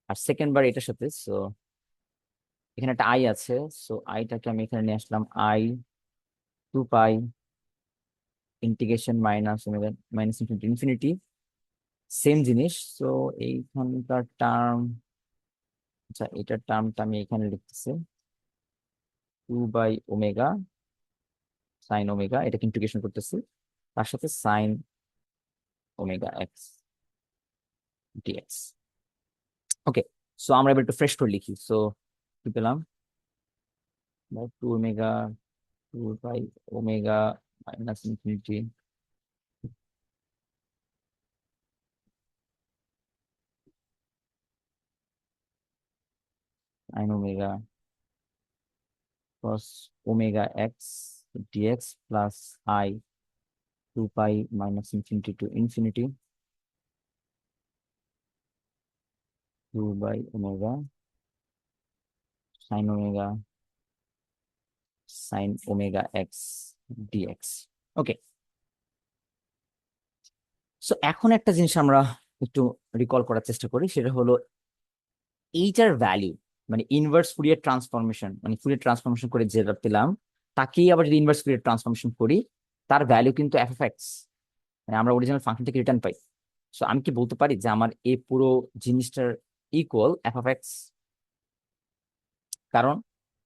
আর সেকেন্ড বার এটার সাথে, সো এখানে একটা আই আছে, সো আইটাকে আমি এখানে নিয়ে আসলাম, i 2 pi integration minus omega minus infinity infinity, same জিনিস। সো এইখানকার টার্ম, আচ্ছা এটার টার্মটা আমি এখানে লিখতেছি 2/ওমেগা সাইন ওমেগা, এটাকে ইন্টিগ্রেশন করতেছি, তার সাথে sine omega x dx. Okay, so আমরা এবার একটু ফ্রেশ করে লিখি। সো কি পেলাম, 2 ওমেগা 2/ওমেগা minus infinity sine omega cos omega x dx plus i 2 pi minus infinity to infinity 2/ওমেগা sine omega sine omega x dx. Okay, so এখন একটা জিনিস আমরা একটু রিকল করার চেষ্টা করি, সেটা হলো এইটার ভ্যালু, মানে ইনভার্স ফুরিয়ার ট্রান্সফরমেশন, মানে ফুরিয়ার ট্রান্সফরমেশন করে যেটা পেলাম তাকেই আবার যদি ইনভার্স ফুরিয়ার ট্রান্সফরমেশন করি, তার ভ্যালু কিন্তু এফ অফ এক্স, মানে আমরা অরিজিনাল ফাংশন থেকে রিটার্ন পাই। সো আমি কি বলতে পারি যে আমার এই পুরো জিনিসটার ইকুয়াল এফ অফ এক্স, কারণ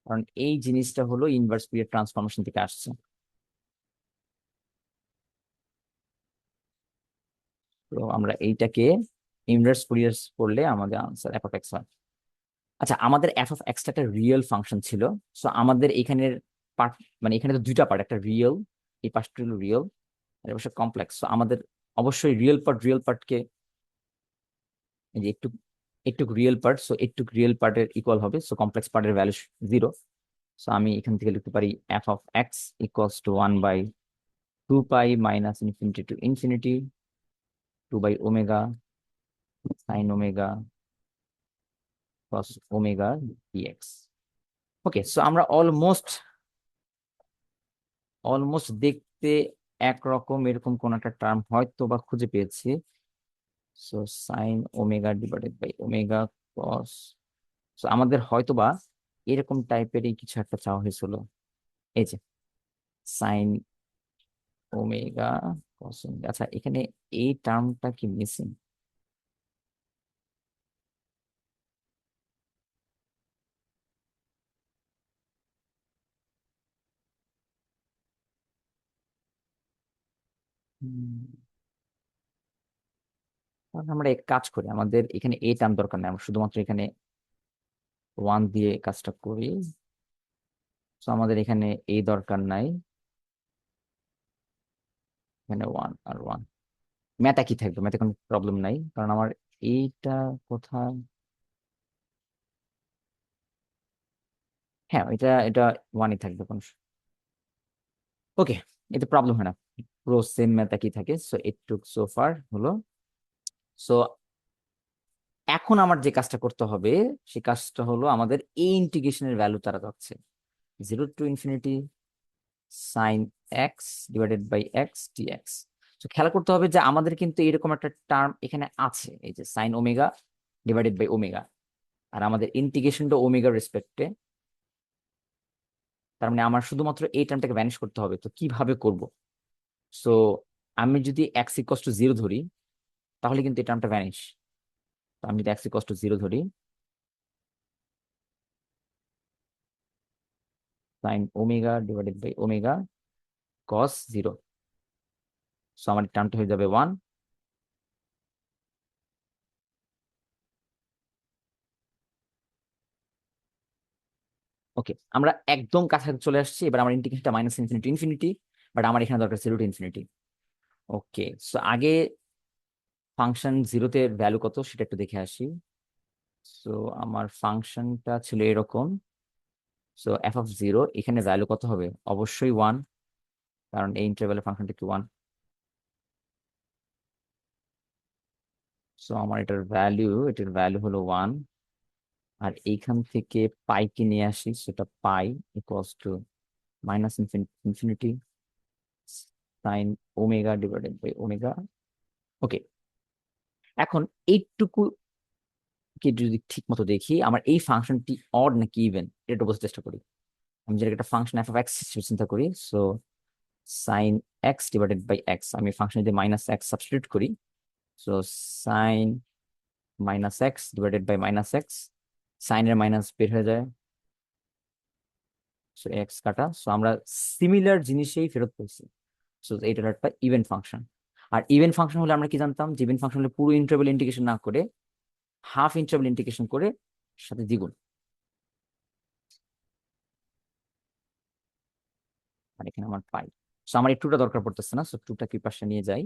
কারণ এই জিনিসটা হলো ইনভার্স ফুরিয়ার ট্রান্সফরমেশন থেকে আসছে। তো আমরা এইটাকে ইনভার্স ফুরিয়ার করলে আমাদের আনসার এফ অফ এক্স হয়। আচ্ছা, আমাদের এফ অফ এক্সটা একটা রিয়েল ফাংশন ছিল, সো আমাদের এখানের পার্ট, মানে এখানে তো দুইটা পার্ট, একটা রিয়েল, এই পার্টটা হলো রিয়েল, আর অবশ্য কমপ্লেক্স, সো আমাদের অবশ্যই রিয়েল পার্টকে, এই যে একটু একটু রিয়েল পার্ট, সো একটু রিয়েল পার্টের ইকুয়াল হবে, সো কমপ্লেক্স পার্টের ভ্যালু 0। সো আমি এখান থেকে লিখতে পারি f of x equals to 1/2 pi minus infinity to infinity 2/ওমেগা sine omega cos omega dx. Okay, so আমরা অলমোস্ট অলমোস্ট দেখতে একরকম এরকম কোন একটা টার্ম হয়তো বা খুঁজে পেয়েছি। So sine omega divided by omega cos, so আমাদের হয়তো বা এরকম টাইপেরই কিছু একটা চাওয়া হয়েছিল, এই যে সাইন ওমেগা কস ওমেগা। আচ্ছা, এখানে এই টার্মটা কি মিসিং? তাহলে আমরা এক কাজ করি, আমাদের এখানে এই টার্ম দরকার নেই, আমরা শুধুমাত্র এখানে ওয়ান দিয়ে কাজটা করি। তো আমাদের এখানে এই দরকার নাই, এখানে ওয়ান আর ওয়ান। ম্যাথ একই থাকবে, ম্যাথে কোনো প্রবলেম নাই, কারণ আমার এইটা কোথায়, হ্যাঁ এটা এটা ওয়ানই থাকবে কোন। ওকে, এতে প্রবলেম হয় না, পুরো সেম ম্যাথ একই থাকে। সো এটুক সো ফার হলো। সো এখন আমার যে কাজটা করতে হবে, সেই কাজটা হলো আমাদের এই ইন্টিগ্রেশনের ভ্যালু তারা যাচ্ছে 0 to ∞ sine x divided by x dx. তো খেয়াল করতে হবে যে আমাদের কিন্তু এরকম একটা টার্ম এখানে আছে, এই যে sine omega divided by omega, আর আমাদের ইন্টিগ্রেশনটা ওমেগার রেসপেক্টে। তার মানে আমার শুধুমাত্র এই টার্মটাকে ভ্যানিশ করতে হবে। তো কিভাবে করব? সো আমি যদি এক্স ইকস টু জিরো ধরি, তাহলে কিন্তু এই টার্মটা ভ্যানিশ। তো আমি যদি এক্স ইকস টু জিরো ধরি, sine omega divided by omega cos zero, so আমার টার্মটা হয়ে যাবে ওয়ান। ওকে, আমরা একদম কাছাকাছি চলে আসছি। এবার আমার ইন্টিগ্রেশনটা মাইনাস ইনফিনিটি ইনফিনিটি, বাট আমার এখানে দরকার zero to infinity. Okay, so আগে ফাংশন জিরোতে ভ্যালু কত সেটা একটু দেখে আসি। সো আমার ফাংশনটা ছিল এরকম। সো এফ অফ জিরো এখানে ভ্যালু কত হবে? অবশ্যই ওয়ান, কারণ এই ইন্টারভ্যালের ফাংশনটা কি ওয়ান। সো আমার এটার ভ্যালু হলো ওয়ান। আর এইখান থেকে পাইকে নিয়ে আসি, সেটা pi equals to minus infinity sine omega divided by omega. Okay, এখন এইটুকু কে যদি ঠিক মতো দেখি, আমার এই ফাংশনটি অড নাকি ইভেন এটা একটু বোঝার চেষ্টা করি। আমি যদি একটা ফাংশন এফ অফ এক্স চিন্তা করি, so sine x divided by x, আমি ফাংশন যদি মাইনাস এক্স সাবস্টিটিউট করি, so sine minus x divided by minus x, সাইনের মাইনাস বের হয়ে যায়, সো এক্স কাটা। সো আমরা সিমিলার জিনিসেই ফেরত পেয়েছি। সো এইটার একটা ইভেন ফাংশন। আর ইভেন ফাংশন হলে আমরা কি জানতাম, যে ইভেন ফাংশন হলে পুরো ইন্টারভ্যাল ইন্টিগ্রেশন না করে হাফ ইন্টারভ্যাল ইন্টিগ্রেশন করে সাথে দ্বিগুণ। আর এখানে আমার পাই। সো আমার এই টুটা দরকার পড়তেছে না, সো টুটা কি পাশে নিয়ে যাই,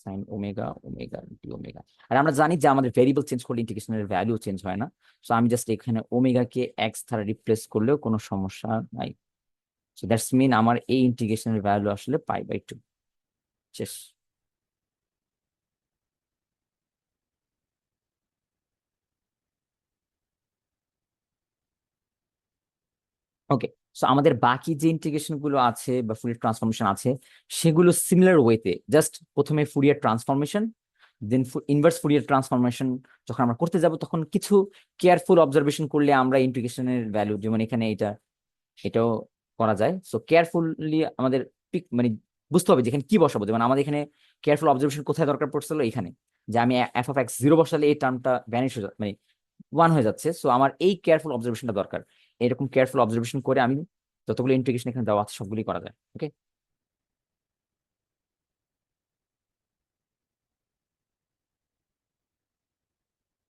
sine omega omega d omega. আর আমরা জানি যে আমাদের ভেরিয়েবল চেঞ্জ করলে ইন্টিগ্রেশনের ভ্যালু চেঞ্জ হয় না। সো আমি জাস্ট এখানে ওমেগাকে এক্স দ্বারা রিপ্লেস করলেও কোনো সমস্যা নাই। সো দ্যাটস মিন আমার এই ইন্টিগ্রেশনের ভ্যালু আসলে পাই বাই টু। শেষ। ওকে, সো আমাদের বাকি যে ইন্টিগ্রেশন গুলো আছে বা ফুরিয়ার ট্রান্সফরমেশন আছে, সেগুলো সিমিলার ওয়েতে, জাস্ট প্রথমে ফুরিয়ার ট্রান্সফরমেশন, দেন ইনভার্স ফুরিয়ার ট্রান্সফরমেশন যখন আমরা করতে যাব, তখন কিছু কেয়ারফুল অবজারভেশন করলে আমরা ইন্টিগ্রেশনের ভ্যালু, যেমন এখানে এটাও করা যায়। সো কেয়ারফুলি আমাদের মানে বুঝতে হবে যেখানে কি বসাবো। যেমন আমাদের এখানে কেয়ারফুল অবজারভেশন কোথায় দরকার পড়ছিল, এখানে, যে আমি এফ অফ এক্স জিরো বসালে এই টার্মটা ভ্যানিশ হয়ে মানে ওয়ান হয়ে যাচ্ছে। সো আমার এই কেয়ারফুল অবজারভেশনটা দরকার। এরকম কেয়ারফুল অবজারভেশন করে আমি যতগুলো ইন্টিগ্রেশন এখানে দেওয়া আছে সবগুলি করা যায়। ওকে।